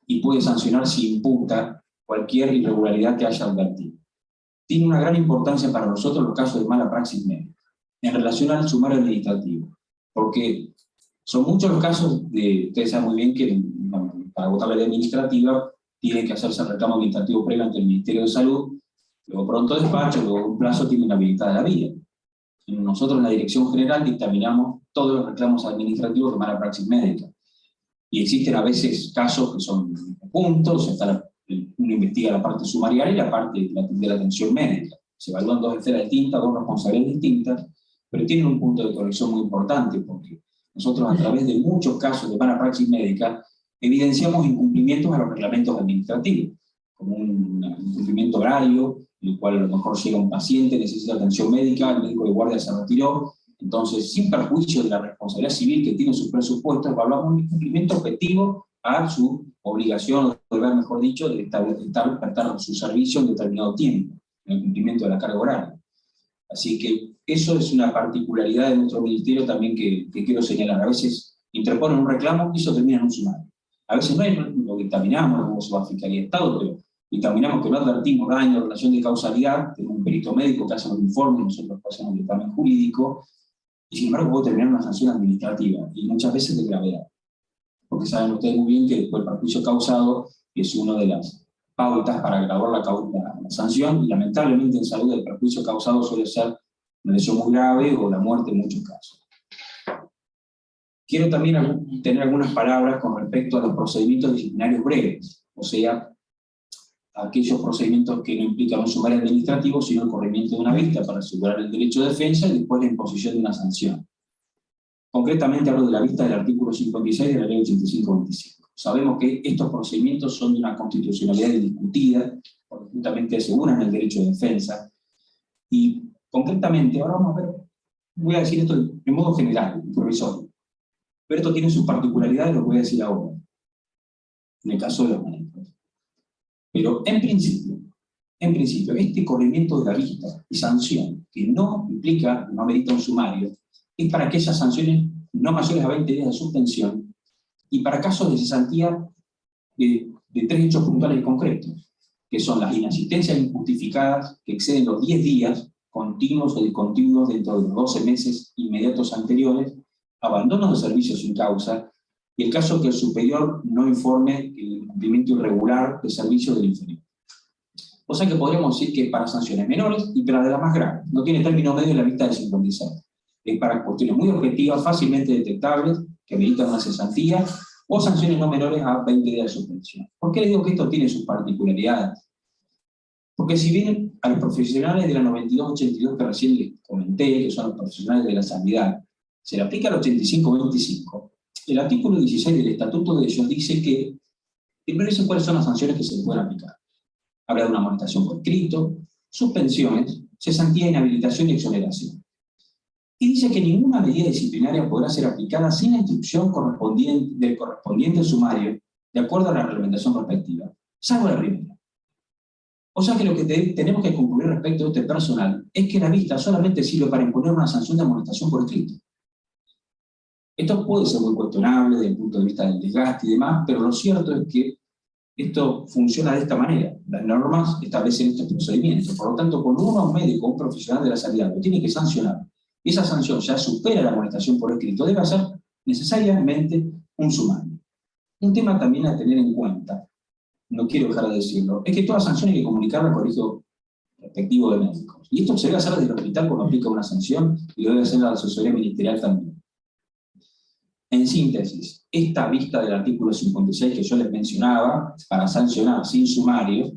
y puede sancionar si imputa cualquier irregularidad que haya advertido. Tiene una gran importancia para nosotros los casos de mala praxis médica, en relación al sumario administrativo, porque son muchos los casos ustedes saben muy bien que para votar la ley administrativa tiene que hacerse el reclamo administrativo previo ante el Ministerio de Salud, luego pronto despacho, luego un plazo tiene inhabilitada la vía. Nosotros en la Dirección General dictaminamos todos los reclamos administrativos de mala praxis médica. Y existen a veces casos que son conjuntos, uno investiga la parte sumarial y la parte de la atención médica. Se evalúan dos esferas distintas, dos responsabilidades distintas, pero tienen un punto de conexión muy importante, porque nosotros a través de muchos casos de mala praxis médica evidenciamos incumplimientos a los reglamentos administrativos, como un incumplimiento horario, en el cual a lo mejor llega un paciente, necesita atención médica, el médico de guardia se retiró, entonces sin perjuicio de la responsabilidad civil que tiene su presupuesto, evaluamos un incumplimiento objetivo a su obligación, o deber, mejor dicho, de prestar su servicio en determinado tiempo, en el cumplimiento de la carga horaria. Así que eso es una particularidad de nuestro ministerio también que quiero señalar. A veces interponen un reclamo y eso termina en un sumario. A veces no lo dictaminamos, como se va a Fiscalía de Estado, pero dictaminamos que no advertimos daño, relación de causalidad, tenemos un perito médico que hace los informes, nosotros hacemos el dictamen jurídico, y sin embargo puedo terminar una sanción administrativa, y muchas veces de gravedad. Porque saben ustedes muy bien que después el perjuicio causado es una de las pautas para graduar la sanción, y lamentablemente en salud el perjuicio causado suele ser una lesión muy grave o la muerte en muchos casos. Quiero también tener algunas palabras con respecto a los procedimientos disciplinarios breves, o sea, aquellos procedimientos que no implican un sumario administrativo, sino el corrimiento de una vista para asegurar el derecho de defensa y después la imposición de una sanción. Concretamente hablo de la vista del artículo 56 de la ley 8525. Sabemos que estos procedimientos son de una constitucionalidad indiscutida, porque justamente aseguran el derecho de defensa, y concretamente, ahora vamos a ver, voy a decir esto de modo general, provisorio, pero esto tiene sus particularidades, lo voy a decir ahora, en el caso de los manejos. Pero en principio, en principio, este corrimiento de la vista y sanción, que no implica, no amerita un sumario, es para aquellas sanciones no mayores a 20 días de suspensión y para casos de cesantía de 3 hechos puntuales y concretos, que son las inasistencias injustificadas que exceden los 10 días continuos o discontinuos dentro de los 12 meses inmediatos anteriores, abandono de servicio sin causa, y el caso que el superior no informe el cumplimiento irregular de servicio del inferior. O sea que podríamos decir que es para sanciones menores y para de las más graves. No tiene término medio en la vista de sincronizar. Es para cuestiones muy objetivas, fácilmente detectables, que ameritan una cesantía, o sanciones no menores a 20 días de suspensión. ¿Por qué les digo que esto tiene sus particularidades? Porque si bien a los profesionales de la 92-82 que recién les comenté, que son los profesionales de la sanidad, se le aplica el 85-25, el artículo 16 del Estatuto de ellos dice que primero dice cuáles son las sanciones que se le pueden aplicar. Habla de una amonestación por escrito, suspensiones, cesantía, inhabilitación y exoneración. Y dice que ninguna medida disciplinaria podrá ser aplicada sin la instrucción del correspondiente sumario, de acuerdo a la reglamentación respectiva, salvo la primera. O sea que lo que tenemos que concluir respecto de este personal es que la vista solamente sirve para imponer una sanción de amonestación por escrito. Esto puede ser muy cuestionable desde el punto de vista del desgaste y demás, pero lo cierto es que esto funciona de esta manera. Las normas establecen estos procedimientos. Por lo tanto, cuando uno, un médico o un profesional de la sanidad, lo tiene que sancionar, y esa sanción ya supera la amonestación por escrito, debe hacer necesariamente un sumario. Un tema también a tener en cuenta, no quiero dejar de decirlo, es que toda sanción hay que comunicarla al colegio respectivo de médicos. Y esto se debe hacer desde el hospital cuando aplica una sanción, y lo debe hacer la asesoría ministerial también. En síntesis, esta vista del artículo 56 que yo les mencionaba, para sancionar sin sumario,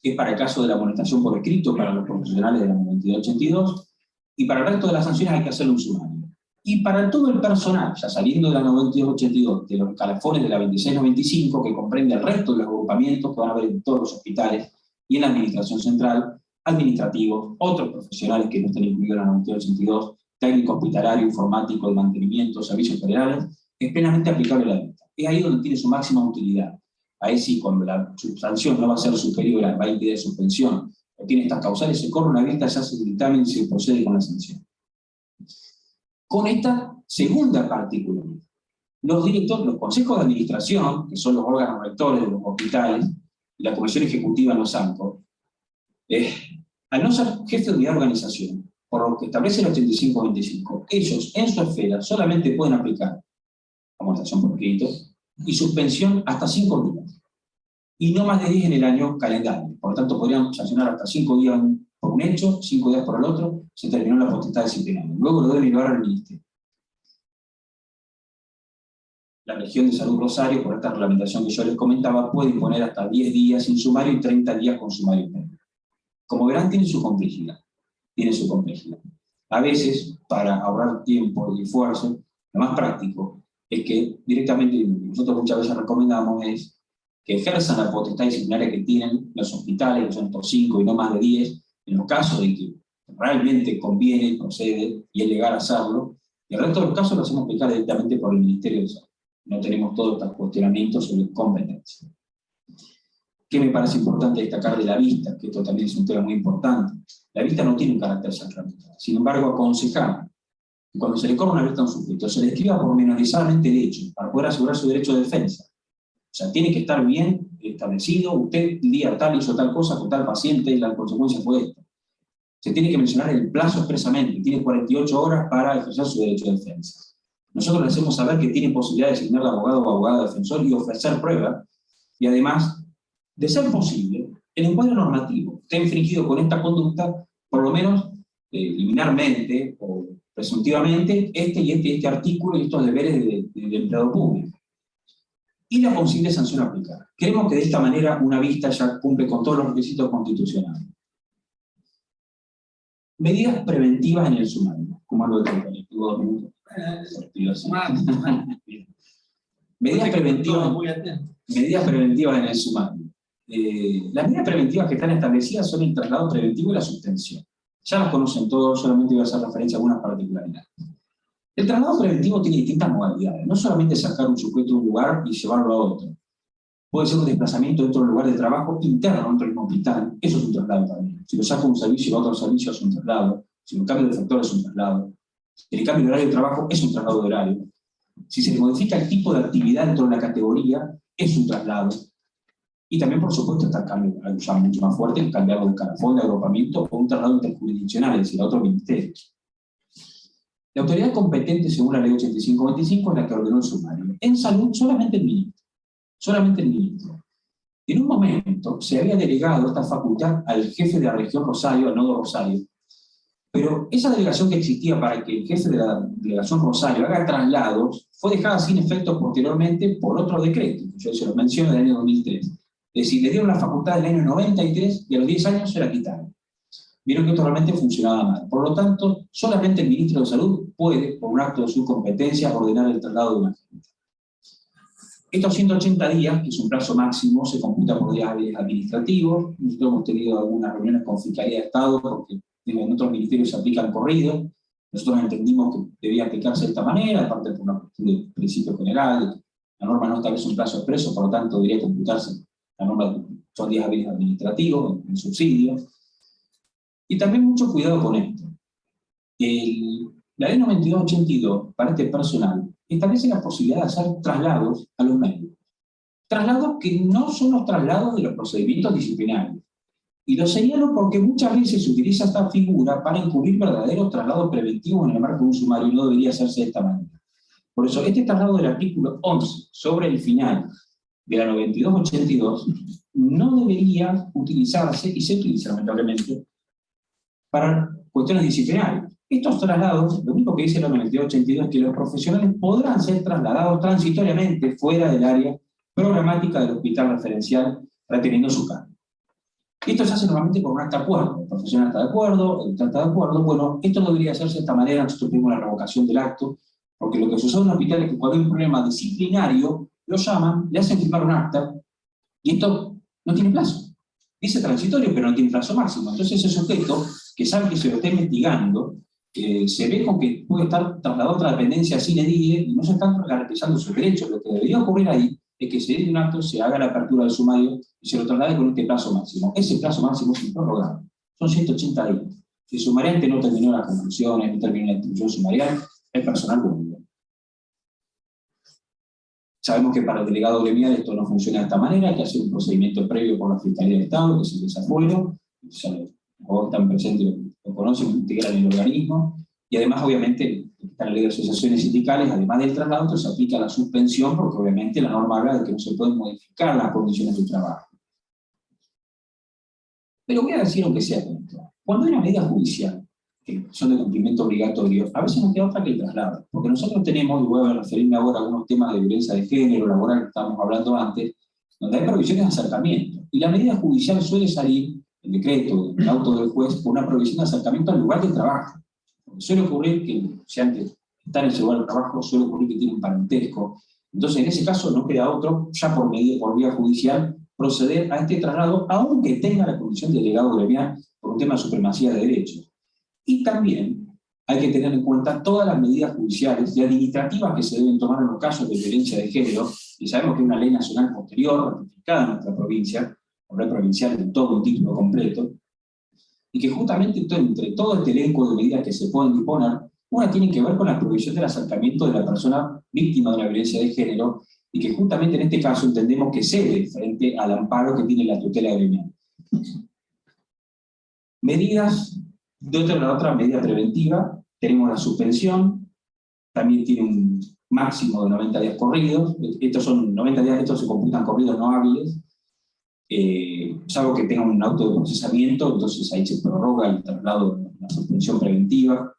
es para el caso de la amonestación por escrito para los profesionales de la 92-82, y para el resto de las sanciones hay que hacerle un sumario. Y para todo el personal, ya saliendo de la 92-82, de los escalafones de la 26-95, que comprende el resto de los agrupamientos que van a haber en todos los hospitales y en la administración central, administrativos, otros profesionales que no están incluidos en la 92-82, técnico hospitalario, informático, de mantenimiento, servicios generales, es plenamente aplicable la vista. Es ahí donde tiene su máxima utilidad. Ahí sí, cuando la sanción no va a ser superior a 20 días de suspensión, o tiene estas causales, se corre una vista, se hace el dictamen y se procede con la sanción. Con esta segunda particularidad, los directores, los consejos de administración, que son los órganos rectores de los hospitales, y la comisión ejecutiva en los ANCO, al no ser jefe de unidad de organización, por lo que establece el 85-25, ellos en su esfera solamente pueden aplicar amonestación por escrito y suspensión hasta 5 días, y no más de 10 en el año calendario. Por lo tanto, podrían sancionar hasta 5 días por un hecho, 5 días por el otro, se terminó la potestad disciplinaria. Luego lo deben llevar al ministerio. La región de salud Rosario, por esta reglamentación que yo les comentaba, puede imponer hasta 10 días sin sumario y 30 días con sumario previo. Como verán, tiene su complejidad. A veces, para ahorrar tiempo y esfuerzo, lo más práctico es que directamente, nosotros muchas veces recomendamos es que ejerzan la potestad disciplinaria que tienen los hospitales, que son estos 5 y no más de 10, en los casos de que realmente conviene, procede y es legal hacerlo, y el resto de los casos lo hacemos aplicar directamente por el Ministerio de Salud. No tenemos todos estos cuestionamientos sobre competencia. ¿Qué me parece importante destacar de la vista? Que esto también es un tema muy importante. La vista no tiene un carácter sacramental. Sin embargo, aconsejamos que cuando se le corre una vista a un sujeto, se le escriba pormenorizadamente el hecho, para poder asegurar su derecho de defensa. O sea, tiene que estar bien establecido, usted el día tal hizo tal cosa con tal paciente y la consecuencia fue esta. Se tiene que mencionar el plazo expresamente, tiene 48 horas para ejercer su derecho de defensa. Nosotros le hacemos saber que tiene posibilidad de designar de abogado o abogada defensor y ofrecer pruebas, y además, de ser posible, el encuadre normativo esté infringido con esta conducta, por lo menos liminarmente o presuntivamente, este artículo y estos deberes del empleado público. Y la posible sanción aplicada. Creemos que de esta manera una vista ya cumple con todos los requisitos constitucionales. Medidas preventivas en el sumario. ¿Cómo lo tengo? Tuvo 2 minutos. Medidas preventivas en el sumario. Las medidas preventivas que están establecidas son el traslado preventivo y la suspensión. Ya las conocen todos, solamente voy a hacer referencia a algunas particularidades. El traslado preventivo tiene distintas modalidades, no solamente sacar un sujeto de un lugar y llevarlo a otro. Puede ser un desplazamiento dentro del lugar de trabajo interno dentro del mismo hospital. Eso es un traslado también. Si lo saco de un servicio a otro servicio es un traslado. Si lo cambio de factor es un traslado. Si le cambio de horario de trabajo es un traslado de horario. Si se le modifica el tipo de actividad dentro de la categoría, es un traslado. Y también, por supuesto, está el cambio, algo ya mucho más fuerte, cambiarlo de carafón, de agrupamiento o un traslado interjurisdiccional, es decir, a otro ministerio. La autoridad competente, según la ley 85-25, es la que ordenó el sumario. En salud, solamente el ministro. Solamente el ministro. En un momento se había delegado esta facultad al jefe de la región Rosario, al nodo Rosario, pero esa delegación que existía para que el jefe de la delegación Rosario haga traslados fue dejada sin efecto posteriormente por otro decreto, yo se lo menciono, del año 2003. Es decir, le dieron la facultad del año 93 y a los 10 años se la quitaron. Vieron que esto realmente funcionaba mal. Por lo tanto, solamente el ministro de Salud puede, por un acto de su competencia, ordenar el traslado de una gente. Estos 180 días, que es un plazo máximo, se computa por días administrativos. Nosotros hemos tenido algunas reuniones con Fiscalía de Estado, porque en otros ministerios se aplican corridos. Nosotros entendimos que debía aplicarse de esta manera, aparte por una cuestión de principio general. La norma no establece un plazo expreso, por lo tanto debería computarse. La norma son días hábiles administrativos, en subsidio. Y también mucho cuidado con esto. La ley 9282, para este personal, establece la posibilidad de hacer traslados a los médicos. Traslados que no son los traslados de los procedimientos disciplinarios. Y lo señalo porque muchas veces se utiliza esta figura para encubrir verdaderos traslados preventivos en el marco de un sumario y no debería hacerse de esta manera. Por eso, este traslado del artículo 11 sobre el final de la 9282 no debería utilizarse, y se utiliza lamentablemente, para cuestiones disciplinarias. Estos traslados, lo único que dice la 9282 es que los profesionales podrán ser trasladados transitoriamente fuera del área programática del hospital referencial, reteniendo su cargo. Esto se hace normalmente por un acta de acuerdo. El profesional está de acuerdo, el está de acuerdo. Bueno, esto no debería hacerse de esta manera. Nosotros pedimos la revocación del acto, porque lo que sucede en un hospital es que cuando hay un problema disciplinario, lo llaman, le hacen firmar un acta, y esto no tiene plazo. Dice transitorio, pero no tiene plazo máximo. Entonces ese sujeto, que sabe que se lo está investigando, se ve con que puede estar trasladado a otra dependencia sine die y no se están garantizando sus derechos. Lo que debería ocurrir ahí es que se dé un acto, se haga la apertura del sumario y se lo traslade con este plazo máximo. Ese plazo máximo es improrrogable. Son 180 días. Si el sumariante no terminó las conclusiones, no terminó la instrucción sumarial, el personal vuelve. Sabemos que para el delegado gremial esto no funciona de esta manera, hay que hacer un procedimiento previo por la Fiscalía de Estado, que es el desafuero, ya los que están presentes lo conocen, integran el organismo, y además obviamente está la ley de asociaciones sindicales, además del traslado, se aplica la suspensión, porque obviamente la norma habla de que no se pueden modificar las condiciones de trabajo. Pero voy a decir aunque sea esto. Cuando hay una medida judicial, que son de cumplimiento obligatorio, a veces no queda otra que el traslado. Porque nosotros tenemos, y voy a referirme ahora a algunos temas de violencia de género, laboral, que estábamos hablando antes, donde hay provisiones de acercamiento. Y la medida judicial suele salir, el decreto, el auto del juez, por una provisión de acercamiento al lugar de trabajo. Porque suele ocurrir que, si antes está en ese lugar de trabajo, suele ocurrir que tiene un parentesco. Entonces, en ese caso, no queda otro, ya por vía judicial, proceder a este traslado, aunque tenga la condición de delegado gremial por un tema de supremacía de derechos. Y también hay que tener en cuenta todas las medidas judiciales y administrativas que se deben tomar en los casos de violencia de género, y sabemos que hay una ley nacional posterior, ratificada en nuestra provincia, o ley provincial en todo un título completo, y que justamente entre todo este elenco de medidas que se pueden disponer, una tiene que ver con la provisión del acercamiento de la persona víctima de la violencia de género, y que justamente en este caso entendemos que cede frente al amparo que tiene la tutela gremial. Medidas. De otra medida preventiva, tenemos la suspensión, también tiene un máximo de 90 días corridos, estos son 90 días, estos se computan corridos no hábiles, salvo que tenga un auto de procesamiento, entonces ahí se prorroga el traslado de la suspensión preventiva.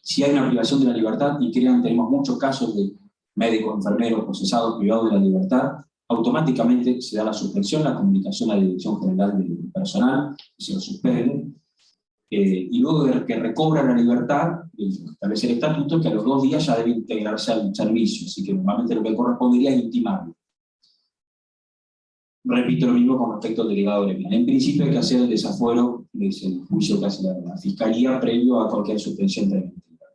Si hay una privación de la libertad, y crean, tenemos muchos casos de médicos, enfermeros, procesados privados de la libertad, automáticamente se da la suspensión, la comunicación a la Dirección General del Personal, y se lo suspende. Y luego de que recobra la libertad, establece el estatuto que a los 2 días ya debe integrarse al servicio, así que normalmente lo que correspondería es intimarlo. Repito lo mismo con respecto al delegado gremial. En principio hay que hacer el desafuero, que es el juicio que hace la Fiscalía previo a cualquier suspensión preventiva.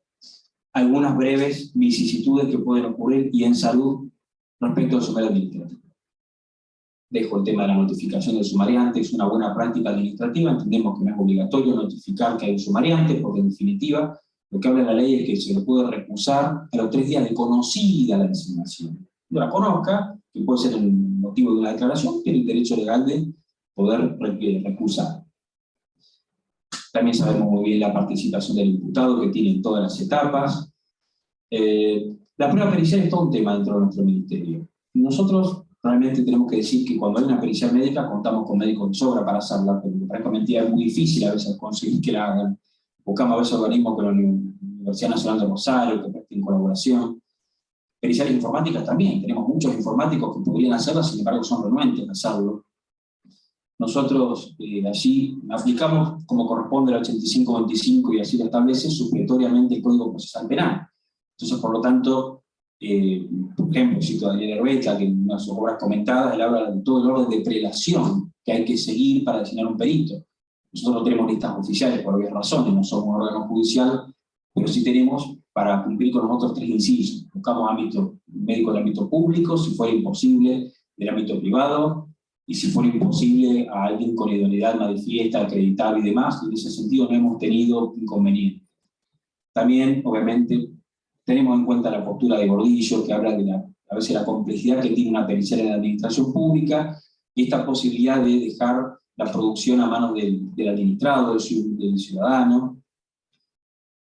Algunas breves vicisitudes que pueden ocurrir y en salud respecto al sumario administrativo. Dejo el tema de la notificación del sumariante, es una buena práctica administrativa, entendemos que no es obligatorio notificar que hay un sumariante, porque en definitiva lo que habla la ley es que se lo puede recusar a los 3 días de conocida la designación. No la conozca, que puede ser el motivo de una declaración, tiene el derecho legal de poder recusar. También sabemos muy bien la participación del imputado, que tiene en todas las etapas. La prueba pericial es todo un tema dentro de nuestro ministerio. Nosotros realmente tenemos que decir que cuando hay una pericial médica contamos con médicos de sobra para hacerla, pero francamente es muy difícil a veces conseguir que la hagan. Buscamos a veces organismos con la Universidad Nacional de Rosario, que presten colaboración. Periciales informáticas también, tenemos muchos informáticos que podrían hacerla, sin embargo son renuentes a hacerlo. Nosotros allí aplicamos como corresponde al 85-25 y así lo establece supletoriamente el Código Procesal Penal. Entonces, por lo tanto, por ejemplo, cito a Daniel Herbeta, que en una de sus obras comentadas, él habla de todo el orden de prelación que hay que seguir para designar un perito. Nosotros no tenemos listas oficiales por obvias razones, no somos un órgano judicial, pero sí tenemos para cumplir con los otros 3 incisos. Buscamos ámbito médico del ámbito público, si fuera imposible, del ámbito privado, y si fuera imposible a alguien con idoneidad manifiesta, acreditable y demás, y en ese sentido no hemos tenido inconveniente. También, obviamente, tenemos en cuenta la postura de Gordillo, que habla de a veces la complejidad que tiene una pericial en la administración pública, y esta posibilidad de dejar la producción a manos del administrado, del ciudadano,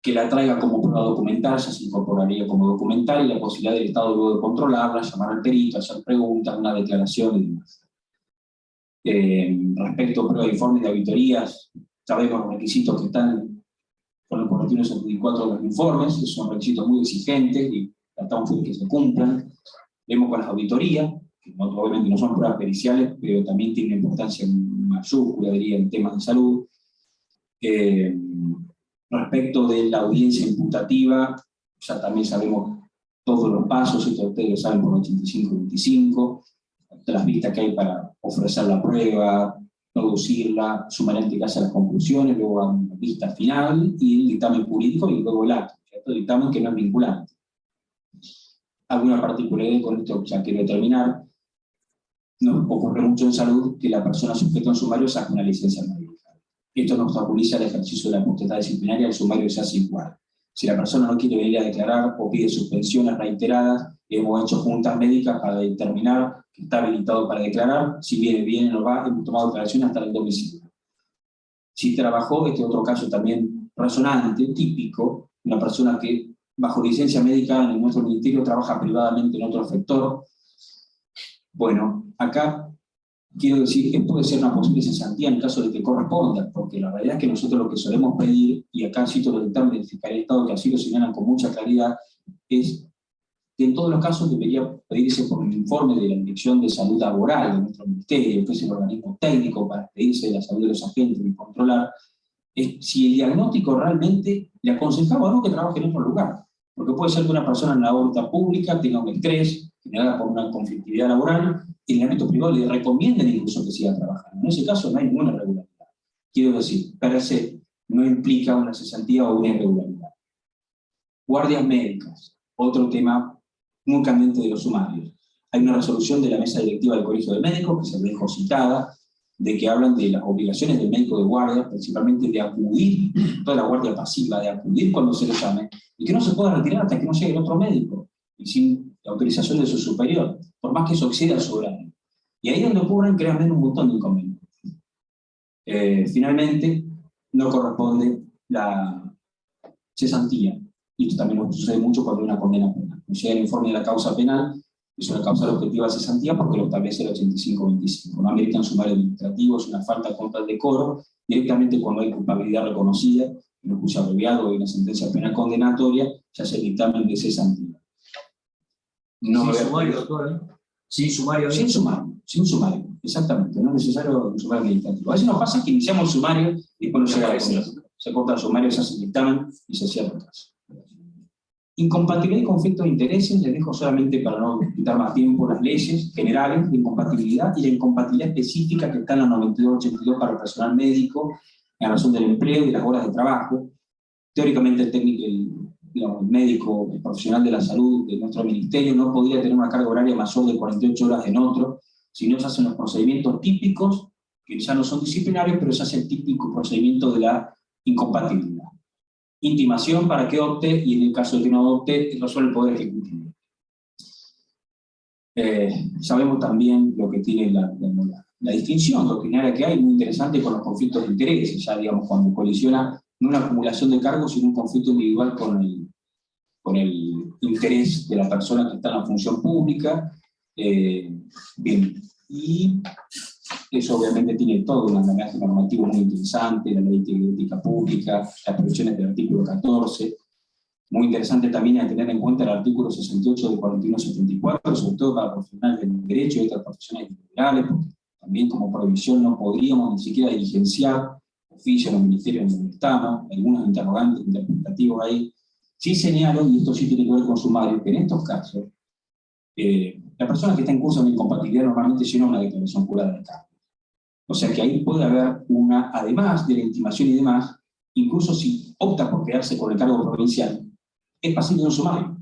que la traiga como prueba documental, ya se incorporaría como documental, y la posibilidad del Estado luego de controlarla, llamar al perito, hacer preguntas, una declaración y demás. Respecto a prueba de informes de auditorías, sabemos los requisitos que están con el 41-74 de los informes, son requisitos muy exigentes y tratamos de que se cumplan. Vemos con las auditorías, que obviamente no son pruebas periciales, pero también tienen importancia mayúscula, diría, en temas de salud. Respecto de la audiencia imputativa, ya también sabemos todos los pasos, esto ustedes lo saben por 85-25, las vistas que hay para ofrecer la prueba, producirla, sumariamente que hace las conclusiones, luego a una vista final y el dictamen jurídico y luego el acto, ¿cierto? El dictamen que no es vinculante. Alguna particularidad con esto, ya quiero terminar. Nos ocurre mucho en salud que la persona sujeta a un sumario saca una licencia médica. Esto nos obstaculiza el ejercicio de la potestad disciplinaria, el sumario se hace igual. Si la persona no quiere venir a declarar o pide suspensiones reiteradas, hemos hecho juntas médicas para determinar que está habilitado para declarar, si viene, no va, hemos tomado declaración hasta el domicilio. Si trabajó, este otro caso también resonante, típico, una persona que bajo licencia médica en nuestro ministerio trabaja privadamente en otro sector. Bueno, acá quiero decir que puede ser una posible cesantía en caso de que corresponda, porque la realidad es que nosotros lo que solemos pedir, y acá cito los dictámenes del Fiscalía de Estado que así lo señalan con mucha claridad, es que en todos los casos debería pedirse por un informe de la Dirección de Salud Laboral de nuestro ministerio, que es el organismo técnico para pedirse de la salud de los agentes y controlar, si el diagnóstico realmente le aconsejaba o no que trabaje en otro lugar. Porque puede ser que una persona en la órbita pública tenga un estrés generada por una conflictividad laboral, y en el ámbito privado le recomienden incluso que siga trabajando. En ese caso no hay ninguna irregularidad. Quiero decir, per se no implica una cesantía o una irregularidad. Guardias médicas, otro tema muy candente de los sumarios. Hay una resolución de la mesa directiva del Colegio de Médicos, que se dejó citada, de que hablan de las obligaciones del médico de guardia, principalmente de acudir, toda la guardia pasiva, de acudir cuando se le llame, y que no se pueda retirar hasta que no llegue el otro médico, y sin la autorización de su superior, por más que eso exceda su horario. Y ahí es donde ocurren, créanme, un montón de inconvenientes. Finalmente, no corresponde la cesantía, y esto también nos sucede mucho cuando hay una condena penal. Nos llega el informe de la causa penal, es una causa objetiva de cesantía porque lo establece el 85-25. No amerita un sumario administrativo, es una falta contra el decoro, directamente cuando hay culpabilidad reconocida, en un juicio abreviado o en una sentencia penal condenatoria, se hace el dictamen de cesantía. No sin sumario, doctor, ¿eh? Sin sumario, exactamente, no es necesario un sumario administrativo. A veces nos pasa que iniciamos el sumario y después no llega la condena. Se corta el sumario, se hace el dictamen y se cierra el caso. Incompatibilidad y conflicto de intereses, les dejo solamente para no quitar más tiempo las leyes generales de incompatibilidad y la incompatibilidad específica que está en la 92-82 para el personal médico en razón del empleo y las horas de trabajo. Teóricamente el técnico, el médico, el profesional de la salud de nuestro ministerio no podría tener una carga horaria mayor de 48 horas en otro, sino se hacen los procedimientos típicos, que ya no son disciplinarios, pero se hace el típico procedimiento de la incompatibilidad. Intimación para que opte, y en el caso de que no opte, resuelve el Poder Ejecutivo. Sabemos también lo que tiene la distinción doctrinaria que hay, muy interesante, con los conflictos de intereses, ya digamos cuando colisiona no una acumulación de cargos, sino un conflicto individual con el interés de la persona que está en la función pública. Bien, y eso obviamente tiene todo un andamiaje normativo muy interesante, la ley de ética pública, las previsiones del artículo 14, muy interesante también a tener en cuenta el artículo 68 del 4174, sobre todo para profesionales del derecho y otras profesiones liberales, porque también como prohibición no podríamos ni siquiera diligenciar oficios en los ministerios donde estamos, algunos interrogantes interpretativos ahí. Sí señalo, y esto sí tiene que ver con sumario, que en estos casos, la persona que está en curso de incompatibilidad normalmente llena una declaración jurada de cargo. O sea que ahí puede haber una, además de la intimación y demás, incluso si opta por quedarse con el cargo provincial, es pasible de un sumario,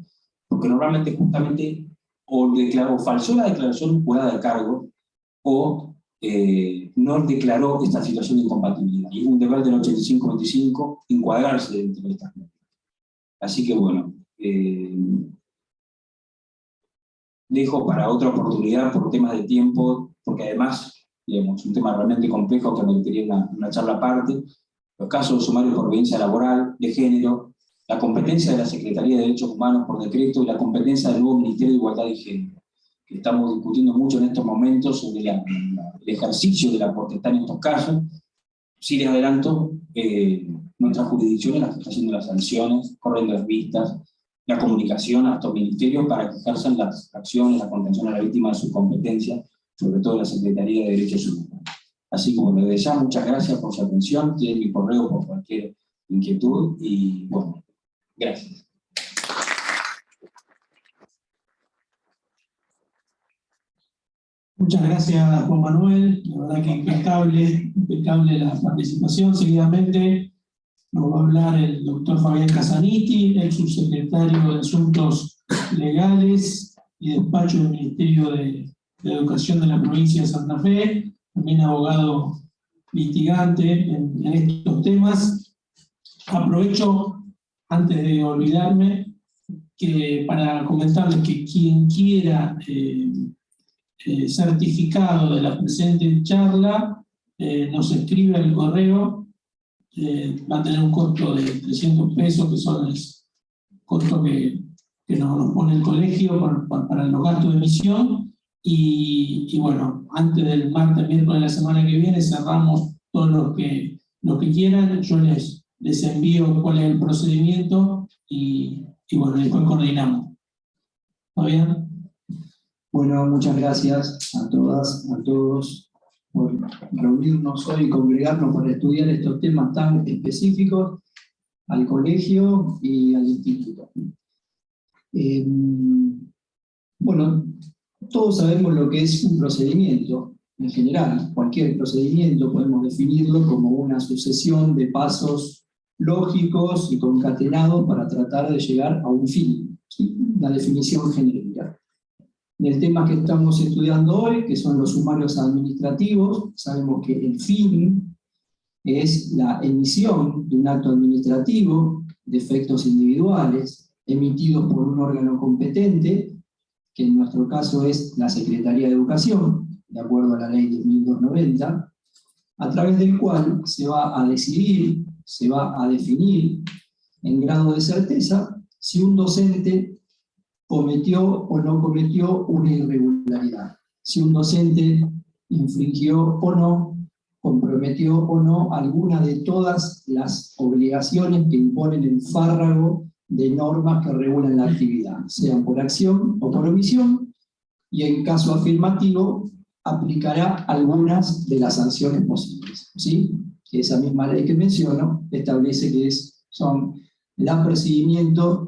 porque normalmente justamente o declaró, falseó la declaración jurada de cargo, o no declaró esta situación de incompatibilidad. Y es un deber del 85-25 encuadrarse dentro de estas normas. Así que bueno, dejo para otra oportunidad por temas de tiempo, porque además, digamos, es un tema realmente complejo que merecería una charla aparte, los casos de sumario por violencia laboral, de género, la competencia de la Secretaría de Derechos Humanos por decreto y la competencia del nuevo Ministerio de Igualdad de Género, que estamos discutiendo mucho en estos momentos sobre el ejercicio de la potestad en estos casos. Sí les adelanto, nuestra jurisdicción es la que está haciendo las sanciones, corriendo las vistas, la comunicación a estos ministerios para que ejerzan las acciones, la contención a la víctima de su competencia, sobre todo la Secretaría de Derechos Humanos. Así como desde ya, muchas gracias por su atención, tienen mi correo por cualquier inquietud, y bueno, gracias. Muchas gracias, Juan Manuel. La verdad que impecable la participación. Seguidamente nos va a hablar el doctor Fabián Casaniti, ex subsecretario de Asuntos Legales y Despacho del Ministerio de Educación de la provincia de Santa Fe, también abogado litigante en estos temas. Aprovecho, antes de olvidarme, para comentarles que quien quiera certificado de la presente charla, nos escribe al correo, va a tener un costo de 300 pesos, que son el costo que nos pone el colegio para los gastos de emisión, y bueno, antes del martes, miércoles de la semana que viene, cerramos todos los que quieran. Yo les envío cuál es el procedimiento, y bueno, después coordinamos. ¿Está bien? Bueno, muchas gracias a todas, a todos, por reunirnos hoy y congregarnos para estudiar estos temas tan específicos al colegio y al instituto. Bueno, todos sabemos lo que es un procedimiento. En general, cualquier procedimiento podemos definirlo como una sucesión de pasos lógicos y concatenados para tratar de llegar a un fin, ¿sí? La definición genérica. Del tema que estamos estudiando hoy, que son los sumarios administrativos, sabemos que el fin es la emisión de un acto administrativo de efectos individuales, emitidos por un órgano competente, que en nuestro caso es la Secretaría de Educación, de acuerdo a la ley 10.290, a través del cual se va a decidir, se va a definir en grado de certeza si un docente cometió o no cometió una irregularidad, si un docente infringió o no, comprometió o no alguna de todas las obligaciones que imponen el fárrago de normas que regulan la actividad, sean por acción o por omisión, y en caso afirmativo aplicará algunas de las sanciones posibles, ¿sí? Esa misma ley que menciono establece que son el apercibimiento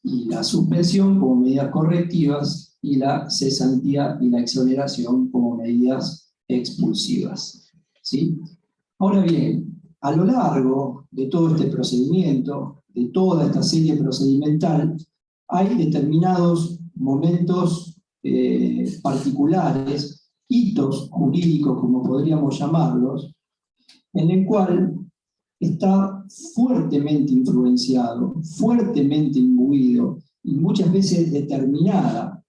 y la suspensión como medidas correctivas, y la cesantía y la exoneración como medidas expulsivas, ¿sí? Ahora bien, a lo largo de todo este procedimiento, de toda esta serie procedimental, hay determinados momentos particulares hitos jurídicos, como podríamos llamarlos, en el cual está fuertemente influenciado, fuertemente imbuido y muchas veces determinada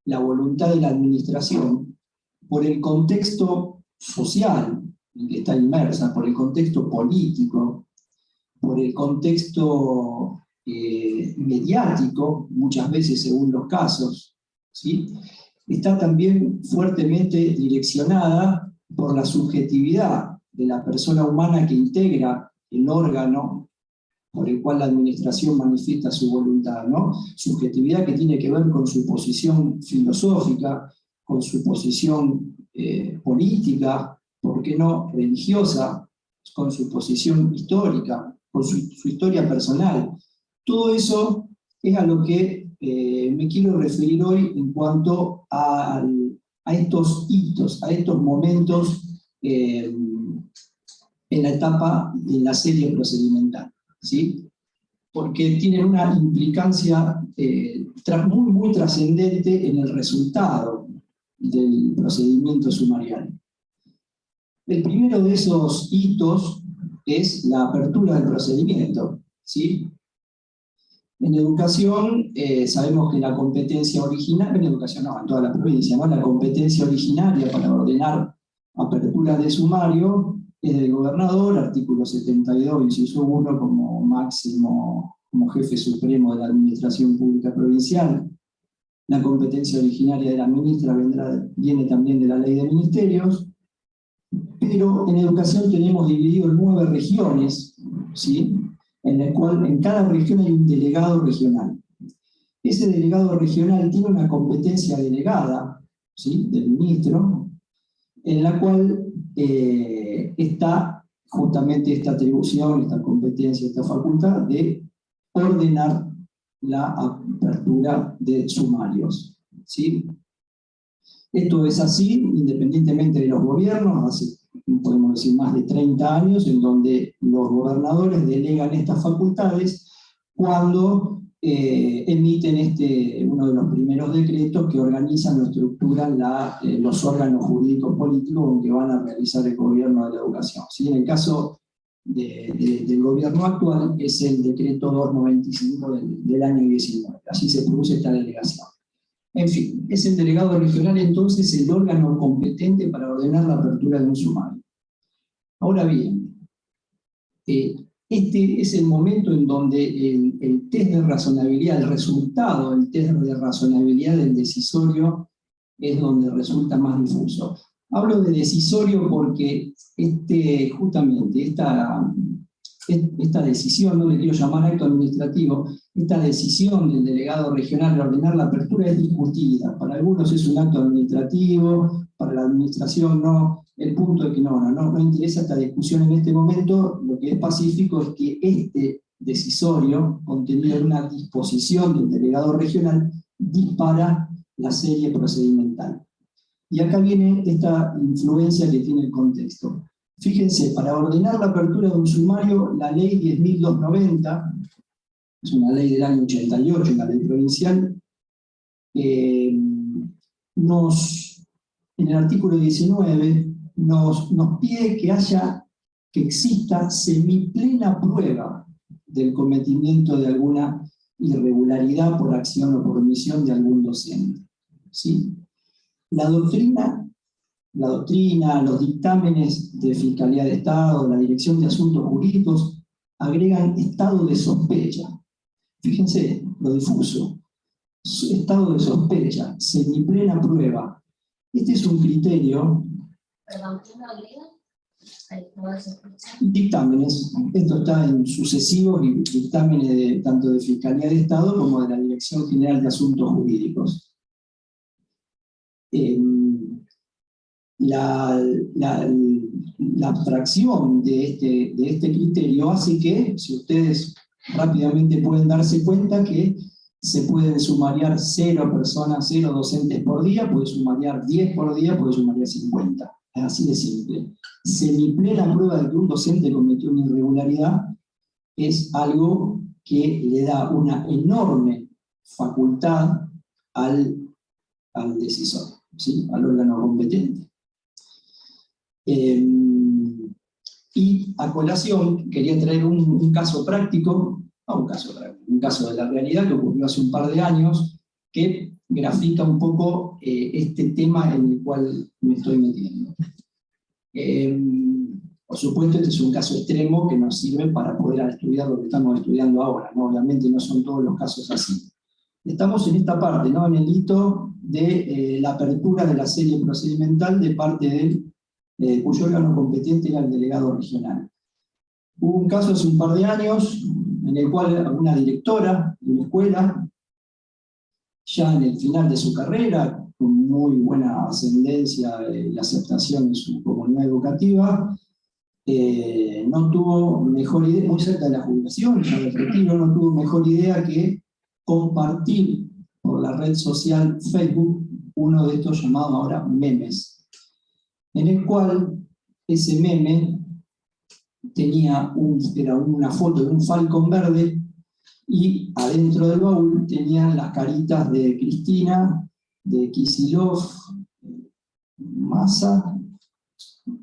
la voluntad de la administración por el contexto social en que está inmersa, por el contexto político, por el contexto mediático, muchas veces según los casos, ¿sí? Está también fuertemente direccionada por la subjetividad de la persona humana que integra el órgano por el cual la administración manifiesta su voluntad, ¿no? Subjetividad que tiene que ver con su posición filosófica, con su posición política, ¿por qué no religiosa?, con su posición histórica, con su historia personal. Todo eso es a lo que me quiero referir hoy en cuanto a estos hitos, a estos momentos en la etapa, en la serie procedimental, ¿sí? Porque tienen una implicancia muy trascendente en el resultado del procedimiento sumarial. El primero de esos hitos es la apertura del procedimiento, ¿sí? En educación sabemos que la competencia originaria, en educación no, en toda la provincia, ¿no? La competencia originaria para ordenar aperturas de sumario es del gobernador, artículo 72, inciso 1, como máximo, como jefe supremo de la administración pública provincial. La competencia originaria de la ministra viene también de la ley de ministerios, pero en educación tenemos dividido en 9 regiones, ¿sí? En el cual en cada región hay un delegado regional. Ese delegado regional tiene una competencia delegada, ¿sí?, del ministro, en la cual está justamente esta atribución, esta competencia, esta facultad de ordenar la apertura de sumarios, ¿sí? Esto es así independientemente de los gobiernos, hace, podemos decir, más de 30 años, en donde los gobernadores delegan estas facultades cuando emiten uno de los primeros decretos que organizan o estructuran los órganos jurídicos políticos con que van a realizar el gobierno de la educación. ¿Sí? En el caso del gobierno actual es el decreto 295 del año 19. Así se produce esta delegación. En fin, es el delegado regional entonces el órgano competente para ordenar la apertura de un sumario. Ahora bien, este es el momento en donde el test de razonabilidad, el resultado del test de razonabilidad del decisorio es donde resulta más difuso. Hablo de decisorio porque justamente esta decisión, no le quiero llamar acto administrativo, esta decisión del delegado regional de ordenar la apertura es discutida. Para algunos es un acto administrativo, para la administración no. El punto es que no interesa esta discusión en este momento. Lo que es pacífico es que este decisorio, contenido en una disposición del delegado regional, dispara la serie procedimental. Y acá viene esta influencia que tiene el contexto. Fíjense, para ordenar la apertura de un sumario, la ley 10.290, es una ley del año 88, una ley provincial, en el artículo 19 nos pide que exista semiplena prueba del cometimiento de alguna irregularidad por acción o por omisión de algún docente, ¿sí? La doctrina, los dictámenes de Fiscalía de Estado, la Dirección de Asuntos Jurídicos, agregan estado de sospecha. Fíjense lo difuso. Estado de sospecha, semiplena prueba. Este es un criterio. Perdón, ¿quién lo agrega? Dictámenes. Esto está en sucesivos dictámenes tanto de Fiscalía de Estado como de la Dirección General de Asuntos Jurídicos. La abstracción de este criterio hace que, si ustedes rápidamente pueden darse cuenta, que se pueden sumariar 0 personas, 0 docentes por día, puede sumariar 10 por día, puede sumariar 50. Es así de simple. Semiplena prueba de que un docente cometió una irregularidad es algo que le da una enorme facultad al decisor. ¿sí? Al órgano competente. Y a colación quería traer un caso práctico, un caso de la realidad que ocurrió hace un par de años, que grafica un poco este tema en el cual me estoy metiendo. Por supuesto, este es un caso extremo que nos sirve para poder estudiar lo que estamos estudiando ahora, ¿no? Obviamente no son todos los casos así. Estamos en esta parte, ¿no? En el hito de la apertura de la serie procedimental de parte del cuyo órgano competente era el delegado regional. Hubo un caso hace un par de años en el cual una directora de una escuela, ya en el final de su carrera, con muy buena ascendencia y aceptación en su comunidad educativa, no tuvo mejor idea, muy cerca de la jubilación, ya del retiro, no tuvo mejor idea que compartir por la red social Facebook uno de estos llamados ahora memes, en el cual ese meme tenía era una foto de un falcón verde y adentro del baúl tenían las caritas de Cristina, de Kicillof, Massa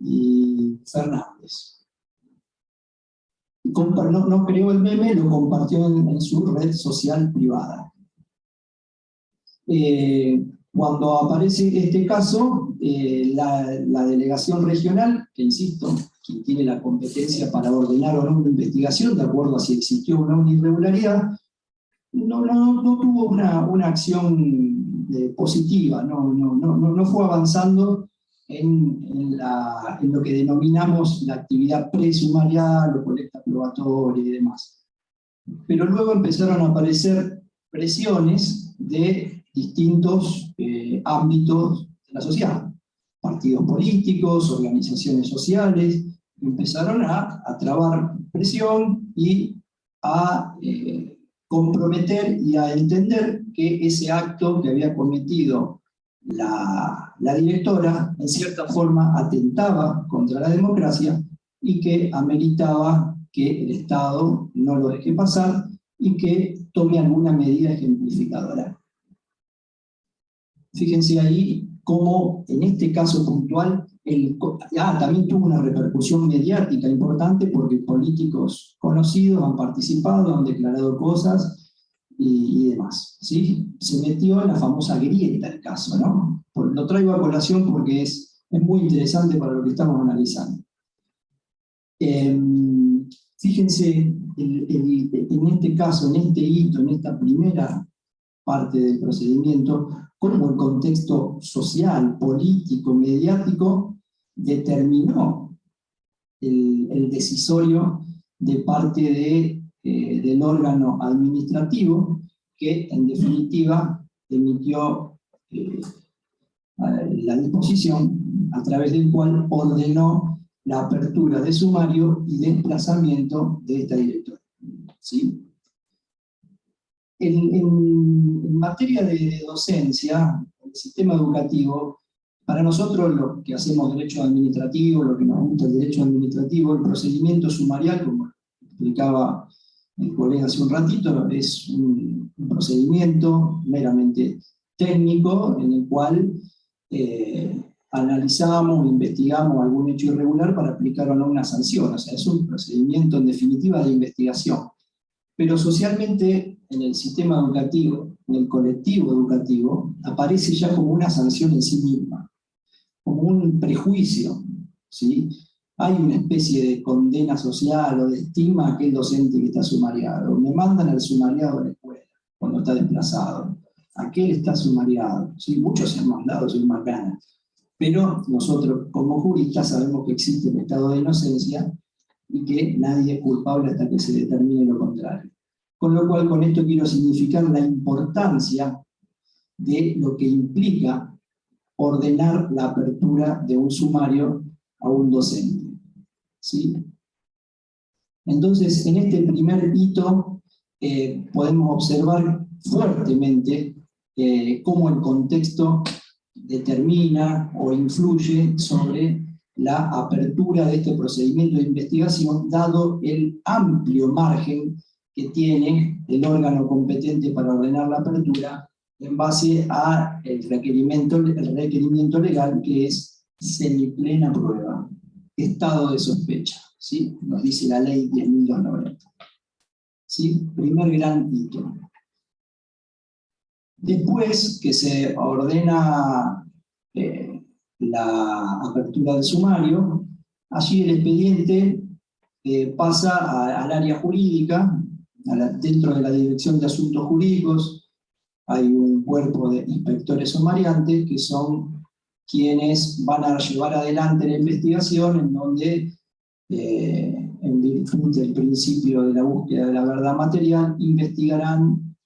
y Fernández. No creó el meme, lo compartió en su red social privada. Cuando aparece este caso, la delegación regional, que insisto, quien tiene la competencia para ordenar o no una investigación, de acuerdo a si existió o no una irregularidad, no tuvo una acción positiva, no fue avanzando en lo que denominamos la actividad presumarial o colecta probatoria y demás. Pero luego empezaron a aparecer presiones de distintos ámbitos de la sociedad, partidos políticos, organizaciones sociales, empezaron a trabar presión y a comprometer y a entender que ese acto que había cometido la directora, en cierta forma atentaba contra la democracia y que ameritaba que el Estado no lo deje pasar y que tome alguna medida ejemplificadora. Fíjense ahí cómo en este caso puntual también tuvo una repercusión mediática importante porque políticos conocidos han participado, han declarado cosas y demás, ¿sí? Se metió en la famosa grieta el caso, ¿no? Lo traigo a colación porque es muy interesante para lo que estamos analizando. Fíjense en este caso, en este hito, en esta primera parte del procedimiento, cómo el contexto social, político, mediático determinó el decisorio de parte del órgano administrativo que en definitiva emitió la disposición a través del cual ordenó la apertura de sumario y desplazamiento de esta directora, ¿sí? En materia de docencia, el sistema educativo, para nosotros los que hacemos derecho administrativo, lo que nos gusta el derecho administrativo, el procedimiento sumarial, como explicaba el colega hace un ratito, es un procedimiento meramente técnico en el cual analizamos, investigamos algún hecho irregular para aplicar o no una sanción. O sea, es un procedimiento en definitiva de investigación. Pero socialmente en el sistema educativo, en el colectivo educativo, aparece ya como una sanción en sí misma, como un prejuicio, ¿sí? Hay una especie de condena social o de estigma a aquel docente que está sumariado. Me mandan al sumariado de la escuela cuando está desplazado. Aquel está sumariado. ¿Sí? Muchos se han mandado sin macana. Pero nosotros, como juristas, sabemos que existe el estado de inocencia y que nadie es culpable hasta que se determine lo contrario. Con lo cual, con esto quiero significar la importancia de lo que implica ordenar la apertura de un sumario a un docente, ¿sí? Entonces, en este primer hito podemos observar fuertemente cómo el contexto determina o influye sobre la apertura de este procedimiento de investigación, dado el amplio margen que tiene el órgano competente para ordenar la apertura en base a el requerimiento legal, que es semiplena prueba, estado de sospecha, ¿sí? Nos dice la ley 10.290. ¿Sí? Primer gran hito. Después que se ordena la apertura del sumario, allí el expediente pasa al área jurídica, dentro de la Dirección de Asuntos Jurídicos hay un cuerpo de inspectores sumariantes que son quienes van a llevar adelante la investigación, en donde, en virtud del principio de la búsqueda de la verdad material, investigarán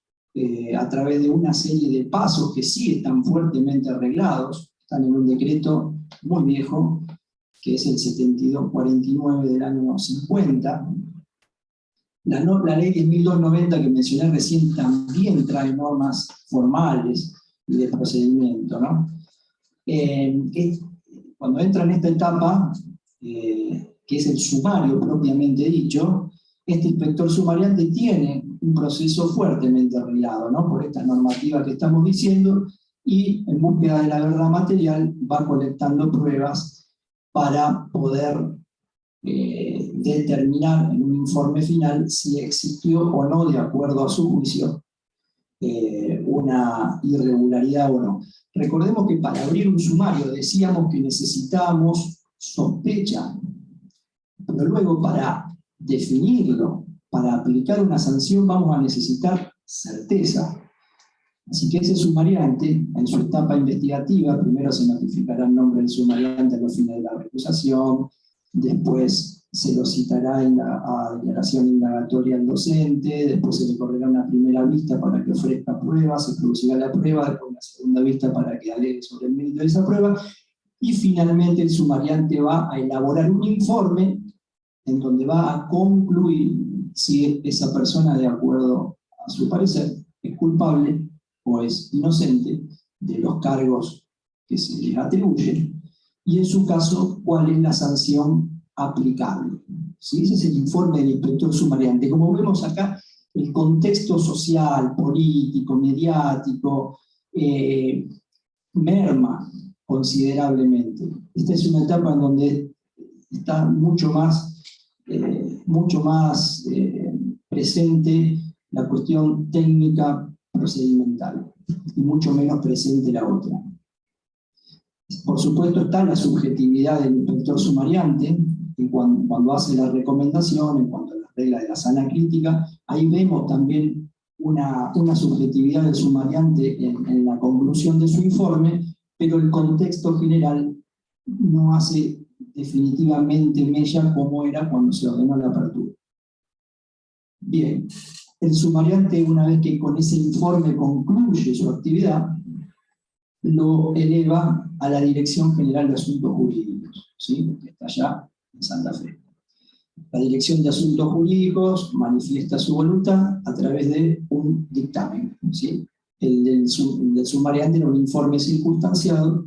a través de una serie de pasos que sí están fuertemente arreglados, están en un decreto muy viejo, que es el 7249 del año 50. La ley 10.290 que mencioné recién también trae normas formales y de procedimiento, ¿no? Cuando entra en esta etapa, que es el sumario propiamente dicho, este inspector sumariante tiene un proceso fuertemente arreglado, ¿no? Por esta normativa que estamos diciendo, y en búsqueda de la verdad material va colectando pruebas para poder determinar en un informe final si existió o no, de acuerdo a su juicio, una irregularidad o no. Recordemos que para abrir un sumario decíamos que necesitábamos sospecha, pero luego para definirlo, para aplicar una sanción, vamos a necesitar certeza. Así que ese sumariante, en su etapa investigativa, primero se notificará el nombre del sumariante a los fines de la recusación, después se lo citará a declaración indagatoria al docente, después se le correrá una primera vista para que ofrezca pruebas, se producirá la prueba, después una segunda vista para que alegue sobre el mérito de esa prueba, y finalmente el sumariante va a elaborar un informe en donde va a concluir si esa persona, de acuerdo a su parecer, es culpable o es inocente de los cargos que se les atribuyen, y en su caso, cuál es la sanción aplicable. ¿Sí? Ese es el informe del inspector sumariante. Como vemos acá, el contexto social, político, mediático, merma considerablemente. Esta es una etapa en donde está mucho más presente la cuestión técnica procedimental y mucho menos presente la otra. Por supuesto está la subjetividad del inspector sumariante, que cuando hace la recomendación en cuanto a las reglas de la sana crítica, ahí vemos también una subjetividad del sumariante en la conclusión de su informe, pero el contexto general no hace definitivamente mella como era cuando se ordenó la apertura. Bien, el sumariante, una vez que con ese informe concluye su actividad, lo eleva a la Dirección General de Asuntos Jurídicos, ¿sí? Que está allá en Santa Fe. La Dirección de Asuntos Jurídicos manifiesta su voluntad a través de un dictamen, ¿sí? El del sumariante era un informe circunstanciado,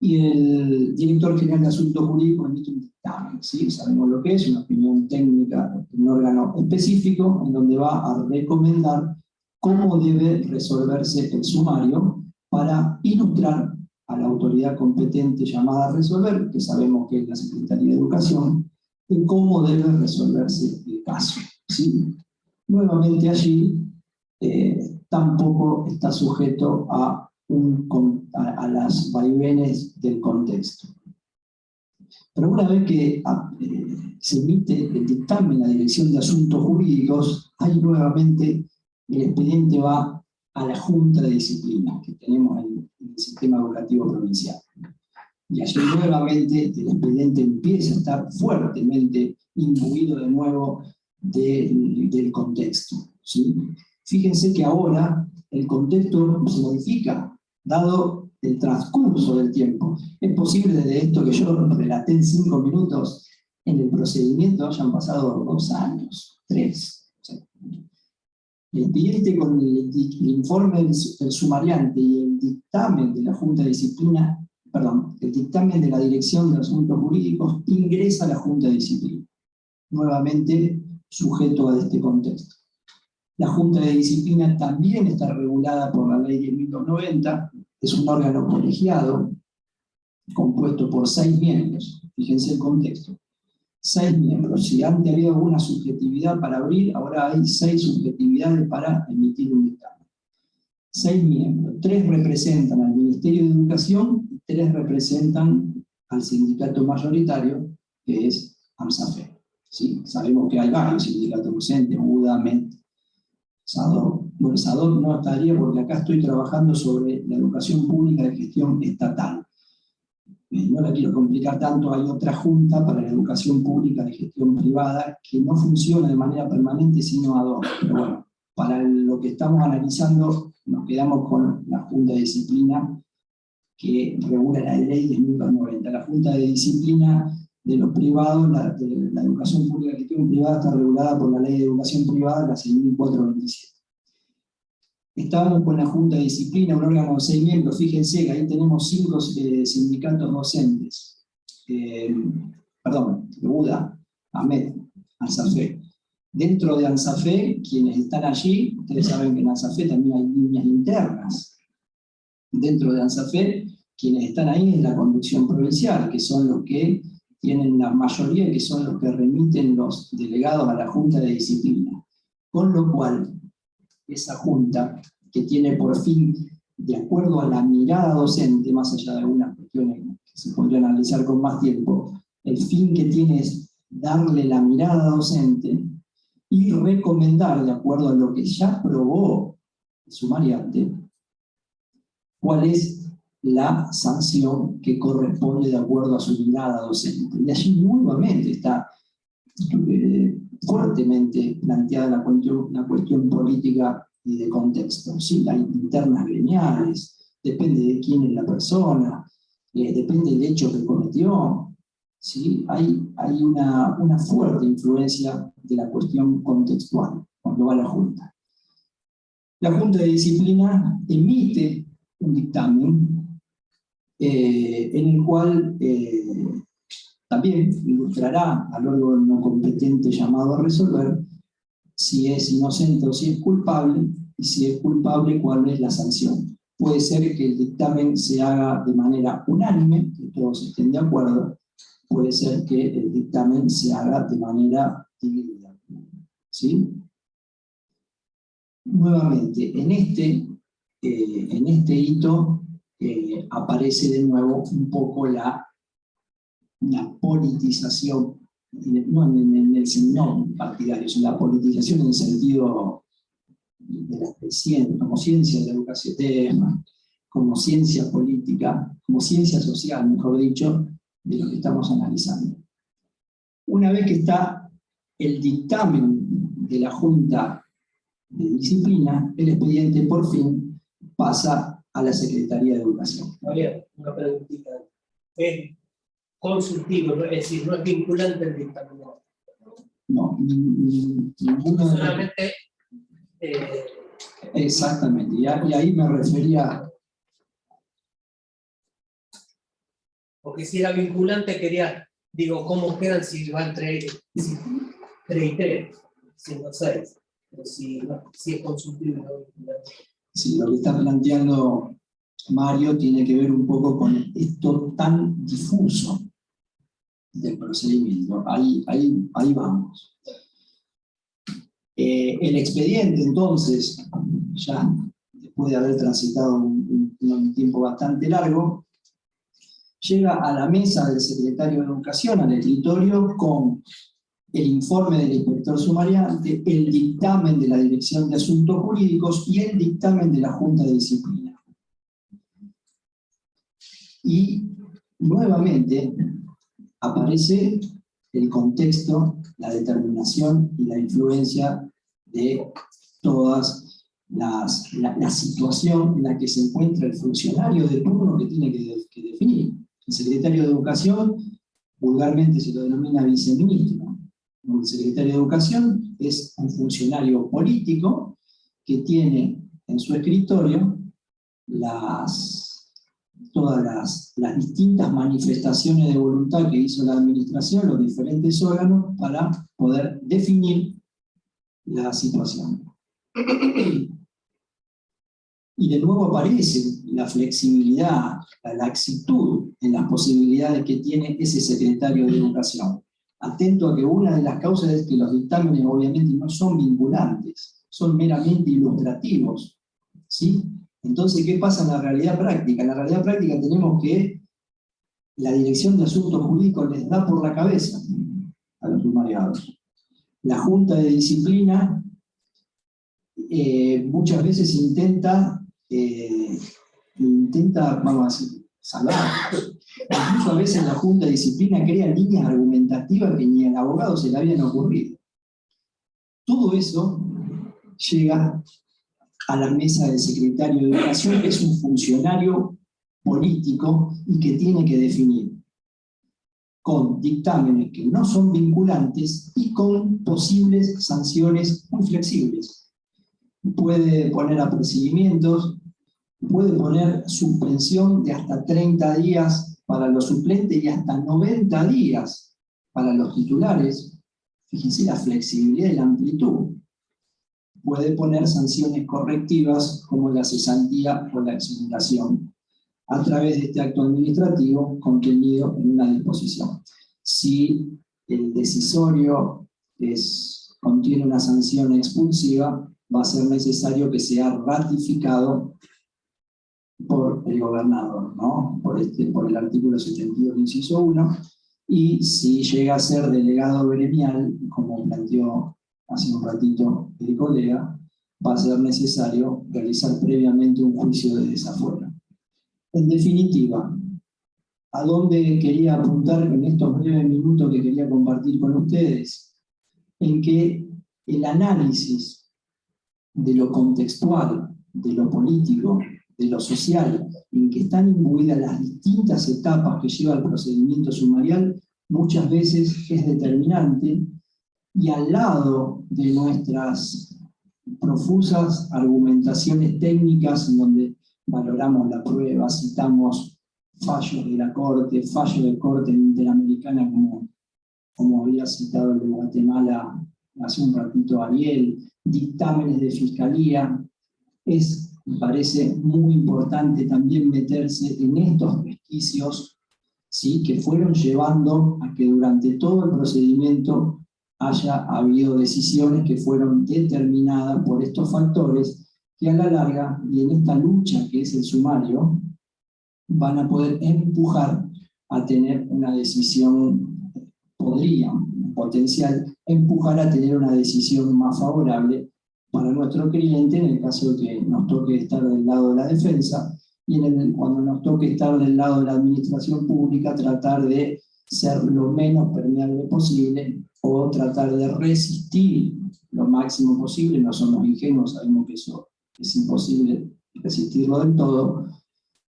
y el director general de Asuntos Jurídicos emite un dictamen, ¿sí? Sabemos lo que es, una opinión técnica de un órgano específico, en donde va a recomendar cómo debe resolverse el sumario para ilustrar a la autoridad competente llamada a resolver, que sabemos que es la Secretaría de Educación, de cómo debe resolverse el caso, ¿sí? Nuevamente allí tampoco está sujeto a las vaivenes del contexto. Pero una vez que se emite el dictamen en la Dirección de Asuntos Jurídicos, ahí nuevamente el expediente va a la Junta de Disciplina que tenemos en el sistema educativo provincial. Y allí nuevamente el expediente empieza a estar fuertemente imbuido de nuevo del contexto, ¿sí? Fíjense que ahora el contexto se modifica, dado el transcurso del tiempo. Es posible desde esto que yo relaté en 5 minutos, en el procedimiento hayan pasado 2 años, 3. O sea, el expediente con el informe del sumariante y el dictamen de la Junta de Disciplina, el dictamen de la Dirección de Asuntos Jurídicos ingresa a la Junta de Disciplina, nuevamente sujeto a este contexto. La Junta de Disciplina también está regulada por la Ley 10.290, es un órgano colegiado compuesto por 6 miembros, fíjense el contexto. 6 miembros, si antes había alguna subjetividad para abrir, ahora hay 6 subjetividades para emitir un dictamen. 6 miembros, 3 representan al Ministerio de Educación y 3 representan al sindicato mayoritario, que es AMSAFE. ¿Sí? Sabemos que hay varios sindicatos docentes, UDA, MET, SADOR. Bueno, SADOR no estaría porque acá estoy trabajando sobre la educación pública de gestión estatal. No la quiero complicar tanto, hay otra junta para la educación pública de gestión privada que no funciona de manera permanente sino ad hoc. Pero bueno, para lo que estamos analizando nos quedamos con la Junta de Disciplina que regula la Ley 10.290. La Junta de Disciplina de los privados, de la educación pública de gestión privada está regulada por la Ley de Educación Privada, la 6.427. Estábamos con la Junta de Disciplina, un órgano de 6 miembros, fíjense que ahí tenemos 5 sindicatos docentes. UDA, AMED, ANSAFE. Dentro de ANSAFE, quienes están allí, ustedes saben que en ANSAFE también hay líneas internas. Dentro de ANSAFE, quienes están ahí es la conducción provincial, que son los que tienen la mayoría, que son los que remiten los delegados a la Junta de Disciplina. Con lo cual, esa junta, que tiene por fin, de acuerdo a la mirada docente, más allá de algunas cuestiones que se podrían analizar con más tiempo, el fin que tiene es darle la mirada docente y recomendar, de acuerdo a lo que ya probó el sumariante, cuál es la sanción que corresponde de acuerdo a su mirada docente. Y allí nuevamente está fuertemente planteada la cuestión política y de contexto. ¿Sí? Hay internas gremiales, depende de quién es la persona, depende del hecho que cometió. ¿Sí? Hay una fuerte influencia de la cuestión contextual cuando va a la Junta. La Junta de Disciplina emite un dictamen en el cual también ilustrará al órgano no competente llamado a resolver si es inocente o si es culpable, y si es culpable, cuál es la sanción. Puede ser que el dictamen se haga de manera unánime, que todos estén de acuerdo, puede ser que el dictamen se haga de manera dividida. ¿Sí? Nuevamente, en este hito aparece de nuevo un poco la politización, no en el sentido partidario, sino la politización en el sentido de ciencia, como ciencia de la educación, como ciencia política, como ciencia social, mejor dicho, de lo que estamos analizando. Una vez que está el dictamen de la Junta de Disciplina, el expediente por fin pasa a la Secretaría de Educación. Javier, una preguntita. Es consultivo, ¿no? Es decir, no es vinculante el dictamen. No, ninguno de solamente exactamente, y ahí me refería. porque si era vinculante quería, digo, ¿cómo quedan si van 3 y 3? Siendo 6. Pero si es consultivo y no vinculante. Sí, lo que está planteando Mario tiene que ver un poco con esto tan difuso del procedimiento. Ahí vamos. El expediente, entonces, ya después de haber transitado un tiempo bastante largo, llega a la mesa del secretario de Educación, al escritorio, con el informe del inspector sumariante, el dictamen de la Dirección de Asuntos Jurídicos y el dictamen de la Junta de Disciplina. Y nuevamente aparece el contexto, la determinación y la influencia de todas la situación en la que se encuentra el funcionario de turno que tiene que definir. El secretario de Educación vulgarmente se lo denomina viceministro. El secretario de Educación es un funcionario político que tiene en su escritorio todas las distintas manifestaciones de voluntad que hizo la administración, los diferentes órganos, para poder definir la situación. Y de nuevo aparece la flexibilidad, la laxitud en las posibilidades que tiene ese secretario de Educación. Atento a que una de las causas es que los dictámenes obviamente no son vinculantes, son meramente ilustrativos, ¿sí? Entonces, ¿qué pasa en la realidad práctica? En la realidad práctica tenemos que la Dirección de Asuntos Jurídicos les da por la cabeza a los sumariados. La Junta de Disciplina muchas veces intenta, vamos a decir, salvarlos. Incluso a veces la Junta de Disciplina crea líneas argumentativas que ni al abogado se le habían ocurrido. Todo eso llega a la mesa del secretario de Educación, que es un funcionario político y que tiene que definir con dictámenes que no son vinculantes y con posibles sanciones muy flexibles. Puede poner apercibimientos, puede poner suspensión de hasta 30 días para los suplentes y hasta 90 días para los titulares. Fíjense la flexibilidad y la amplitud. Puede poner sanciones correctivas como la cesantía o la exoneración a través de este acto administrativo contenido en una disposición. Si el decisorio contiene una sanción expulsiva, va a ser necesario que sea ratificado por el gobernador, ¿no? por el artículo 72, inciso 1, y si llega a ser delegado gremial, como planteó hace un ratito el colega, va a ser necesario realizar previamente un juicio de desafuero. En definitiva, ¿a dónde quería apuntar en estos breves minutos que quería compartir con ustedes? En que el análisis de lo contextual, de lo político, de lo social, en que están imbuidas las distintas etapas que lleva el procedimiento sumarial, muchas veces es determinante, y al lado de nuestras profusas argumentaciones técnicas en donde valoramos la prueba, citamos fallos de la Corte, fallo de Corte Interamericana como había citado el de Guatemala hace un ratito Ariel, dictámenes de Fiscalía, me parece muy importante también meterse en estos resquicios, ¿sí?, que fueron llevando a que durante todo el procedimiento haya habido decisiones que fueron determinadas por estos factores que a la larga, y en esta lucha que es el sumario, van a poder empujar a tener una decisión, podrían, en potencial, empujar a tener una decisión más favorable para nuestro cliente en el caso de que nos toque estar del lado de la defensa, y cuando nos toque estar del lado de la administración pública, tratar de ser lo menos permeable posible o tratar de resistir lo máximo posible. No somos ingenuos, sabemos que eso es imposible resistirlo del todo,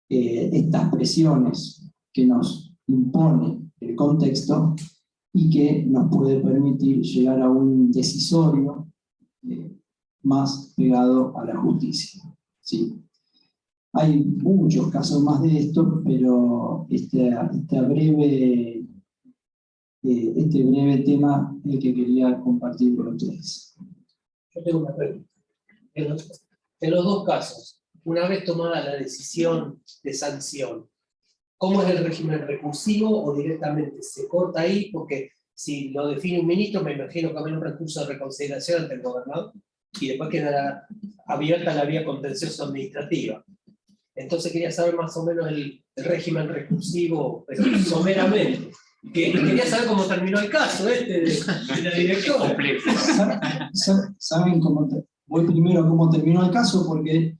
estas presiones que nos impone el contexto y que nos puede permitir llegar a un decisorio más pegado a la justicia, ¿sí? Hay muchos casos más de esto, pero este breve tema que quería compartir con ustedes. Yo tengo una pregunta. En los dos casos, una vez tomada la decisión de sanción, ¿cómo es el régimen recursivo o directamente se corta ahí? Porque si lo define un ministro, me imagino que habrá un recurso de reconsideración ante el gobernador y después quedará abierta la vía contencioso administrativa. Entonces quería saber más o menos el régimen recursivo someramente. Quería saber cómo terminó el caso de la directora. ¿Saben cómo? Voy primero a cómo terminó el caso, porque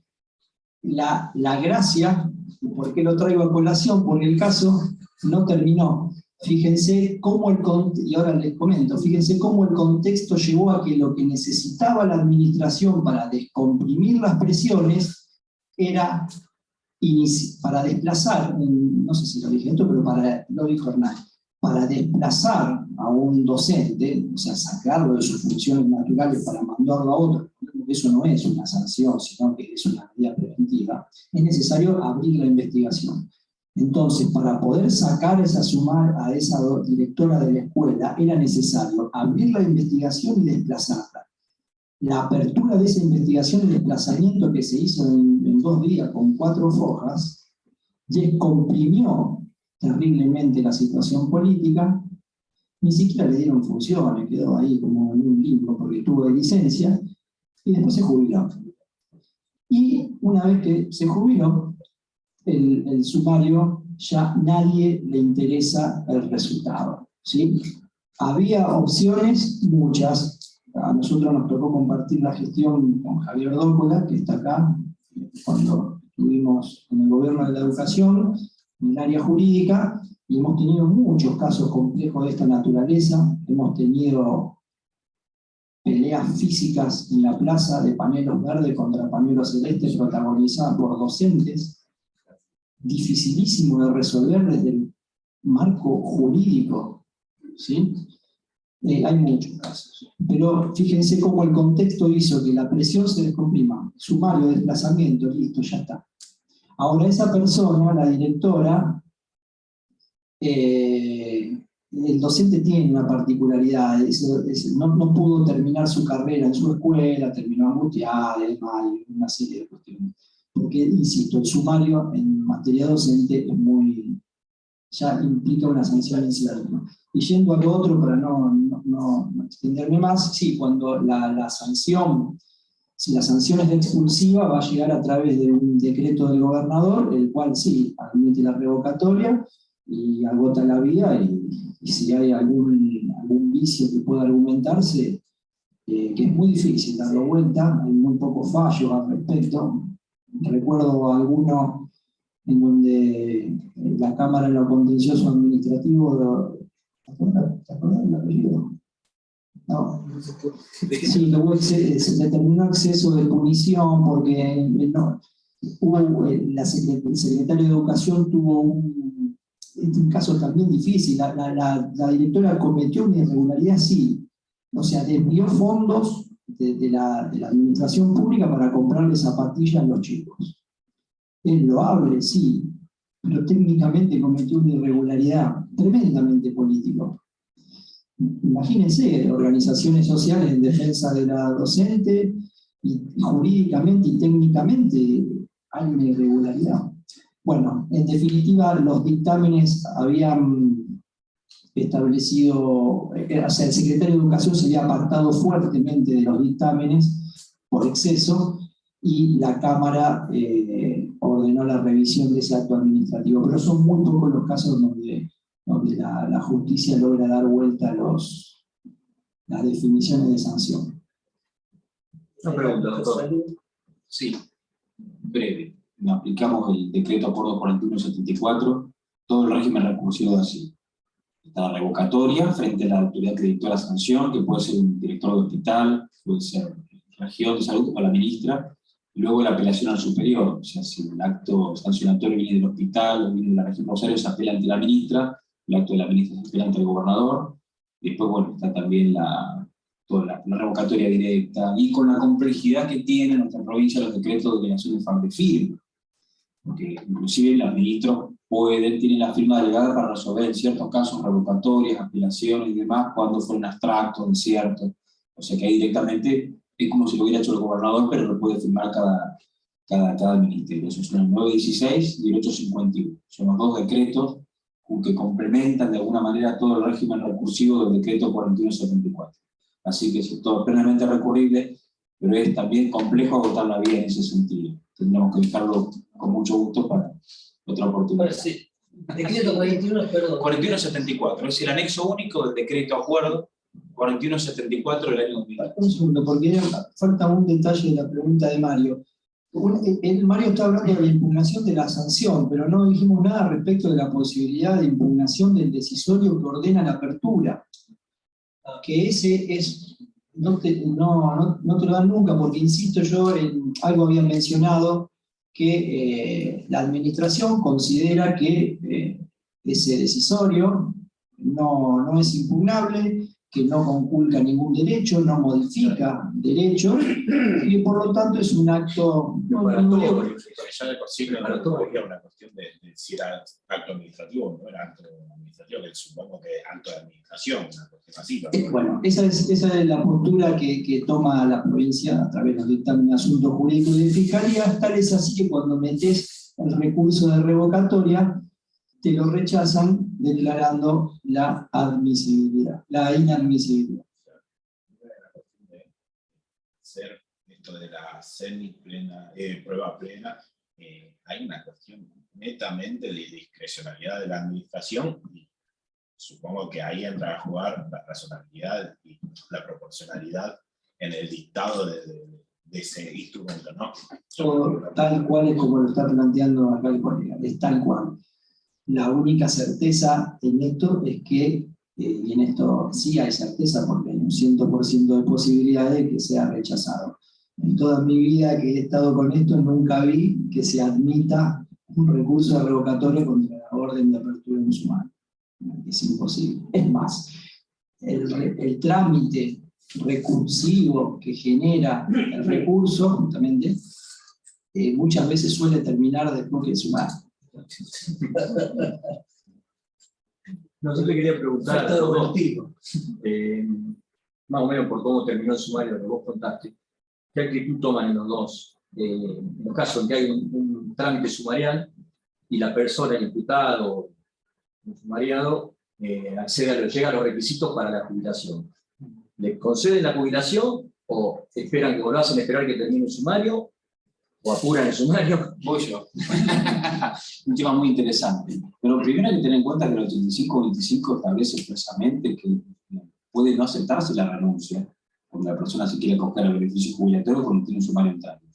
la gracia, ¿por qué lo traigo a colación? Porque el caso no terminó. Fíjense cómo y ahora les comento, fíjense cómo el contexto llevó a que lo que necesitaba la administración para descomprimir las presiones era para desplazar, no sé si lo dije esto, pero lo dijo Hernán, para desplazar a un docente, o sea, sacarlo de sus funciones naturales para mandarlo a otro, porque eso no es una sanción, sino que es una medida preventiva, es necesario abrir la investigación. Entonces, para poder sacar a esa directora de la escuela, era necesario abrir la investigación y desplazarla. la apertura de esa investigación de desplazamiento que se hizo en 2 días con 4 fojas, descomprimió terriblemente la situación política. Ni siquiera le dieron funciones, quedó ahí como en un limbo porque tuvo de licencia, y después se jubiló. Y una vez que se jubiló, el sumario ya nadie le interesa el resultado, ¿sí? Había opciones, muchas. A nosotros nos tocó compartir la gestión con Javier Dócola, que está acá, cuando estuvimos en el gobierno de la educación, en el área jurídica, y hemos tenido muchos casos complejos de esta naturaleza. Hemos tenido peleas físicas en la plaza de pañuelos verdes contra pañuelos celestes protagonizadas por docentes, dificilísimo de resolver desde el marco jurídico, ¿sí? Hay muchos casos, pero fíjense cómo el contexto hizo que la presión se descomprima, sumario, desplazamiento, listo, ya está. Ahora esa persona, la directora, el docente tiene una particularidad, no pudo terminar su carrera en su escuela, terminó angustiada, mal, una serie de cuestiones. Porque, insisto, el sumario en materia docente es muy, ya implica una sanción en sí mismo. Y yendo a lo otro, para no extenderme más, sí, cuando la sanción, si la sanción es de expulsiva, va a llegar a través de un decreto del gobernador, el cual sí, admite la revocatoria y agota la vía, y si hay algún vicio que pueda argumentarse, que es muy difícil darlo vuelta, hay muy pocos fallos al respecto. Recuerdo alguno en donde la Cámara en lo contencioso administrativo, ¿te acuerdas del apellido? No. Sí, se determinó exceso de punición porque el secretario de Educación tuvo un caso también difícil. La directora cometió una irregularidad, sí. O sea, desvió fondos de la administración pública para comprarle zapatillas a los chicos. Es loable, sí, pero técnicamente cometió una irregularidad tremendamente política. Imagínense, organizaciones sociales en defensa de la docente, y jurídicamente y técnicamente hay una irregularidad. Bueno, en definitiva, los dictámenes habían establecido, o sea, el secretario de Educación se había apartado fuertemente de los dictámenes por exceso, y la Cámara ordenó la revisión de ese acto administrativo. Pero son muy pocos los casos donde la justicia logra dar vuelta a las definiciones de sanción. Una pregunta, doctor. Sí, breve. Aplicamos el decreto acuerdo 4174, todo el régimen recursivo de así. Está la revocatoria frente a la autoridad que dictó la sanción, que puede ser un director de hospital, puede ser región de salud o la ministra, y luego la apelación al superior. O sea, si el acto sancionatorio viene del hospital o viene de la región Rosario, se apela ante la ministra, el acto de la ministra se apela ante el gobernador, y después, bueno, está también toda la revocatoria directa, y con la complejidad que tiene en nuestra provincia los decretos de delegación de firma, porque inclusive los ministros tienen la firma delegada para resolver en ciertos casos revocatorias, apelaciones y demás, cuando fueron abstractos, inciertos. O sea que ahí directamente es como si lo hubiera hecho el gobernador, pero lo puede firmar cada ministerio. Eso son el 916 y el 851. Son los dos decretos que complementan de alguna manera todo el régimen recursivo del decreto 4174. Así que es todo plenamente recurrible, pero es también complejo agotar la vía en ese sentido. Tendremos que dejarlo con mucho gusto para otra oportunidad. Bueno, sí. Decreto 41, perdón. 4174, es el anexo único del decreto acuerdo 4174 del año 2000. Un segundo, porque falta un detalle de la pregunta de Mario. Mario está hablando de la impugnación de la sanción, pero no dijimos nada respecto de la posibilidad de impugnación del decisorio que ordena la apertura. Que ese es, no te lo dan nunca, porque insisto, yo en algo había mencionado que la administración considera que ese decisorio no es impugnable, que no conculca ningún derecho, no modifica derechos, y por lo tanto es un acto para todo. Porque ya de por sí no había una cuestión de si era acto administrativo o no era acto administrativo, que supongo que acto de administración, una cuestión así. ¿No? Bueno, esa es la postura que toma la provincia a través de los dictámenes de asuntos jurídicos de fiscalía. Tal es así que cuando metes el recurso de revocatoria, te lo rechazan declarando la admisibilidad, la inadmisibilidad. Ser esto de la semi-plena, prueba plena, hay una cuestión netamente de discrecionalidad de la administración y supongo que ahí entra a jugar la razonabilidad y la proporcionalidad en el dictado de ese instrumento, ¿no? Todo tal cual es como lo está planteando acá el colega, es tal cual. La única certeza en esto es que, y en esto sí hay certeza porque hay un 100% de posibilidad de que sea rechazado. En toda mi vida que he estado con esto nunca vi que se admita un recurso de revocatoria contra la orden de apertura en sumario. Es imposible. Es más, el trámite recursivo que genera el recurso, justamente, muchas veces suele terminar después que el sumario. No, yo le quería preguntar, más o menos por cómo terminó el sumario que vos contaste, ¿qué actitud toman en los dos? En los casos en que hay un trámite sumarial y la persona, el imputado, el sumariado, llega a los requisitos para la jubilación. ¿Le conceden la jubilación o esperan que lo hacen esperar que termine el sumario? ¿O apuran el sumario? Voy yo. Un tema muy interesante. Pero primero hay que tener en cuenta que el 85-25 establece expresamente que puede no aceptarse la renuncia cuando la persona se quiere acoger al beneficio jubilatorio cuando tiene un sumario en trámite.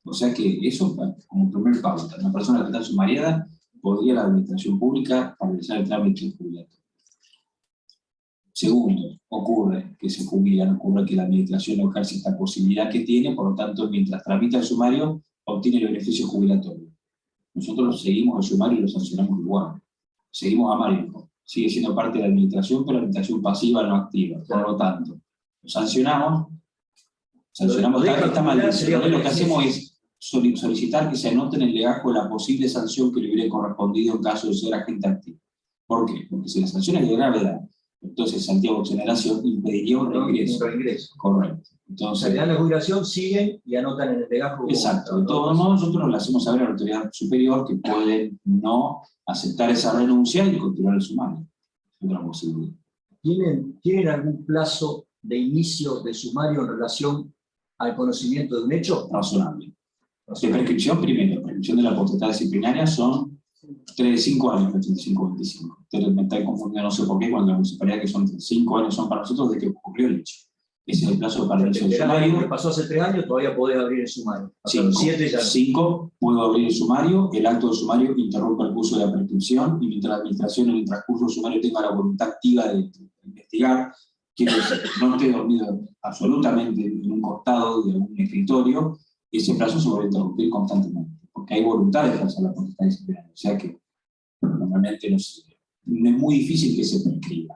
O sea que eso, como primer pauta, una persona que está sumariada podría la administración pública realizar el trámite jubilatorio. Segundo, ocurre que se jubilan, ocurre que la administración no ejerce esta posibilidad que tiene, por lo tanto, mientras tramita el sumario, obtiene el beneficio jubilatorio. Nosotros seguimos el sumario y lo sancionamos igual. Seguimos a Mario. Sigue siendo parte de la administración, pero la administración pasiva, no activa. Por lo tanto, lo sancionamos está mal. Lo que hacemos es solicitar que se anote en el legajo la posible sanción que le hubiera correspondido en caso de ser agente activo. ¿Por qué? Porque si la sanción es de gravedad, entonces Santiago Generación impediría un reingreso. Correcto. Entonces, le dan la jubilación, siguen y anotan en el legajo. Exacto. De todos modos, nosotros le hacemos saber a la autoridad superior que puede no aceptar esa renuncia y continuar el sumario. Es otra posibilidad. ¿Tienen algún plazo de inicio de sumario en relación al conocimiento de un hecho? Razonable. De prescripción primero. La prescripción de la potestad disciplinaria son 5 años, 35-25. Me está confundiendo, no sé por qué, cuando la municipalidad que son 5 años son para nosotros de que ocurrió el hecho. Ese es el plazo para el inicio del sumario. Que pasó hace 3 años, todavía podés abrir el sumario. 5, puedo abrir el sumario, el acto del sumario interrumpe el curso de la prescripción, y mientras la administración en el transcurso del sumario tenga la voluntad activa de investigar, quiero decir, no esté dormido absolutamente en un costado de un escritorio, ese plazo se va a interrumpir constantemente, porque hay voluntad de ejercer la potestad disciplinaria. O sea que normalmente no es muy difícil que se prescriba.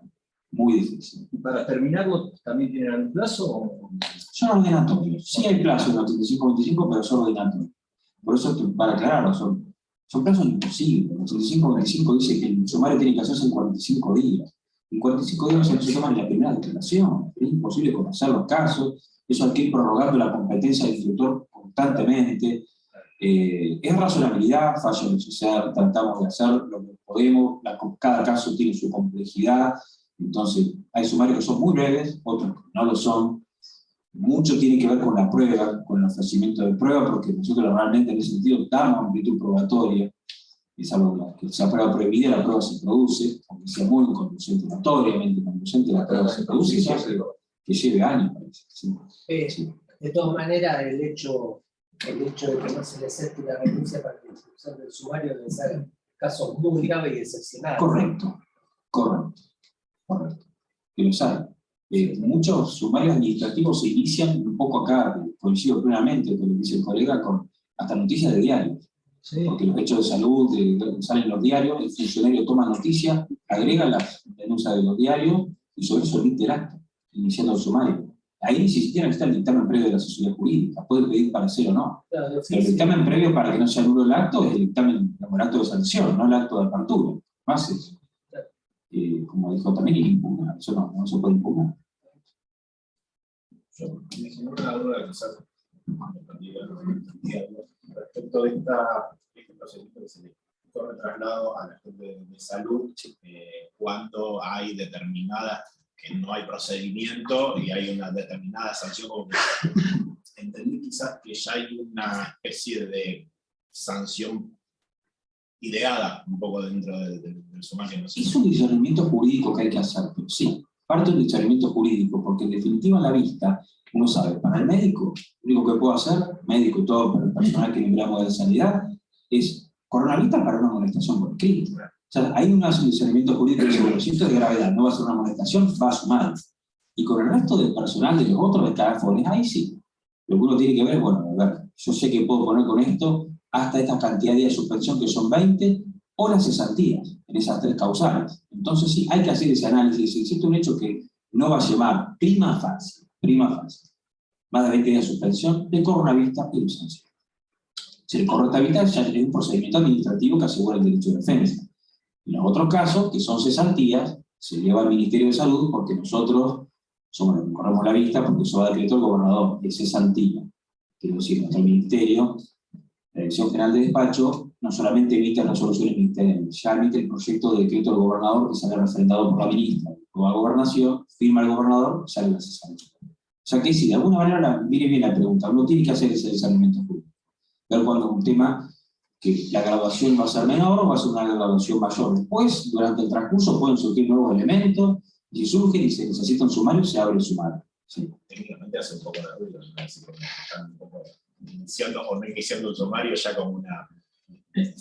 Muy difícil. ¿Y para terminarlo también tienen algún plazo? Son ordinatorios. Sí hay plazos en 85-25, pero son ordinatorios. Por eso, para aclararlo, son plazos imposibles. El 85-25 dice que el sumario tiene que hacerse en 45 días. En 45 días no se toma ni la primera declaración. Es imposible conocer los casos. Eso hay que ir prorrogando la competencia del instructor constantemente. Es razonabilidad, fallo de social, tratamos de hacer lo que podemos. Cada caso tiene su complejidad. Entonces, hay sumarios que son muy breves, otros que no lo son. Mucho tiene que ver con la prueba, con el ofrecimiento de prueba, porque nosotros realmente en ese sentido damos amplitud probatoria. Es algo que sea prueba prohibida, la prueba se produce, aunque sea muy inconducente, notoriamente inconducente, la prueba se produce, que lleve años, parece. Sí. De todas maneras, el hecho de que no se le acepte la renuncia para la instrucción del sumario debe ser casos muy graves y excepcionales. Correcto. Que lo saben. Muchos sumarios administrativos se inician un poco acá, coincido plenamente con lo que dice el colega, con hasta noticias de diario. Sí. Porque los hechos de salud salen en los diarios, el funcionario toma noticias, agrega las denuncias de los diarios y sobre eso emite el acto, iniciando el sumario. Ahí ni siquiera está el dictamen previo de la asesoría jurídica, puede pedir parecer o no. Claro, de El oficio. dictamen previo para que no se anule el acto es el dictamen, el acto de sanción, no el acto de apertura. Más eso. Como dijo también, impugna. Eso no se puede impugnar. Yo me genera una duda, quizás, respecto de este procedimiento que se le corre traslado a la gente de salud, cuánto hay determinadas, que no hay procedimiento y hay una determinada sanción, como que entendí quizás que ya hay una especie de sanción ideada un poco dentro del sumario. No sé. Es un discernimiento jurídico que hay que hacer, pero sí, parte del discernimiento jurídico, porque en definitiva la vista, uno sabe, para el médico, lo único que puedo hacer, médico y todo, para el personal que nombramos de sanidad, es correr la vista para una amonestación por escrito. O sea, hay un discernimiento jurídico que dice, bueno, si esto es de gravedad, no va a ser una amonestación, va a sumar. Y con el resto del personal de los otros escalafones, ahí sí. Lo que uno tiene que ver es, bueno, a ver, yo sé que puedo poner con esto hasta esta cantidad de días de suspensión, que son 20, o las cesantías, en esas 3 causales. Entonces sí, hay que hacer ese análisis. Si existe un hecho que no va a llevar prima facie, más de 20 días de suspensión, le corre una vista y lo sanciona. Si le corre esta vista, ya es un procedimiento administrativo que asegura el derecho de defensa. En los otros casos, que son cesantías, se lleva al Ministerio de Salud porque nosotros somos los que corremos la vista, porque eso va a decreto del gobernador, es cesantía. Quiero decir, nuestro ministerio, la Dirección General de Despacho, no solamente emite resoluciones ministeriales, ya emite el proyecto de decreto del gobernador que sale refrendado por la ministra o la gobernación, firma el gobernador, sale la cesantía. O sea que si de alguna manera, mire bien la pregunta, uno tiene que hacer ese discernimiento público. Ver cuando es un tema que la graduación va a ser menor o va a ser una graduación mayor. Después, durante el transcurso, pueden surgir nuevos elementos, y si surgen y se necesita un sumario, se abre el sumario. Sí. Técnicamente hace un poco de ruido, ¿no? Si están un poco iniciando o no iniciando un sumario ya como una... En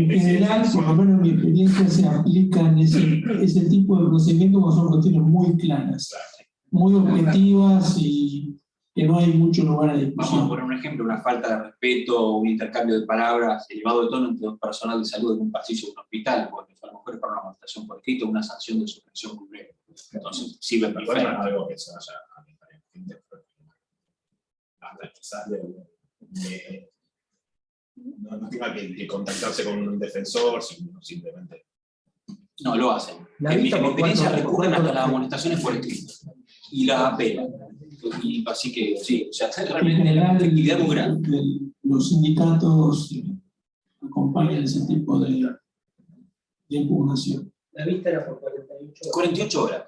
general, por lo menos en mi experiencia, se aplican ese tipo de procedimientos cuando son cuestiones muy claras, muy objetivas y que no hay mucho lugar a discusión. Vamos a poner un ejemplo, una falta de respeto, un intercambio de palabras elevado de tono entre un personal de salud en un pasillo de un hospital, porque a lo mejor es para una amonestación por escrito, una sanción de suspensión cumplida. Entonces, sirve Igual perfecto. no es algo que se vaya a meter en fin de hasta quizás no tenga que contactarse con un defensor, sino simplemente... No, lo hacen. La En mi vista por experiencia cuánto- recurren por hasta cuánto- las amonestaciones por escrito. Y las apelan. Y así que, sí, o sea, En realmente una general, efectividad muy grande. los sindicatos acompañan ese tipo de impugnación. La vista era por 48 horas. 48 horas.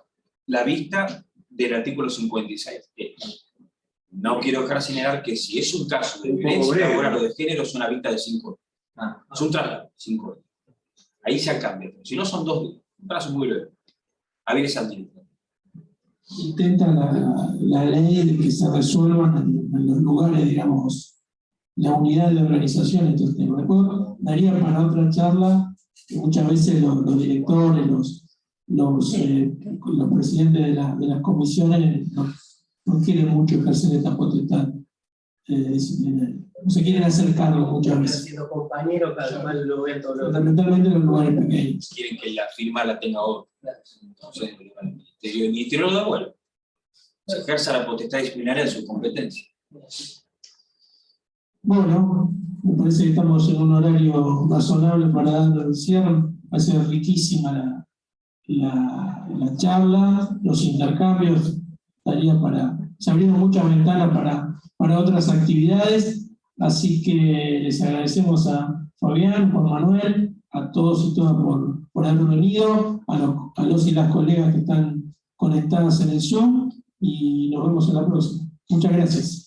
La vista del artículo 56. No quiero dejar señalar que si es un caso de Un poco violencia breve. laboral o de género, es una vista de 5 horas. Es un traslado, 5 horas. Ahí se cambia. Si no, son 2 días. Un plazo muy breve. A ver esa actividad. Intenta la ley de que se resuelvan en los lugares, digamos, la unidad de organización estos temas. Después daría para otra charla que muchas veces los directores, los presidentes de las comisiones no quieren mucho ejercer esta potestad disciplinaria. No se quieren hacer cargo muchas veces, Siendo compañero, cada cual lo ve todo lo fundamentalmente en los lugares pequeños. Quieren que la firma la tenga otro. Entonces, el ministerio lo devuelve. Se ejerza la potestad disciplinaria de su competencia. Bueno, me parece que estamos en un horario razonable para dar el cierre. Va a ser riquísima la charla, los intercambios, se abrieron muchas ventanas para otras actividades, así que les agradecemos a Fabián, Juan Manuel, a todos y todas por haber venido, a los y las colegas que están conectadas en el Zoom, y nos vemos en la próxima. Muchas gracias.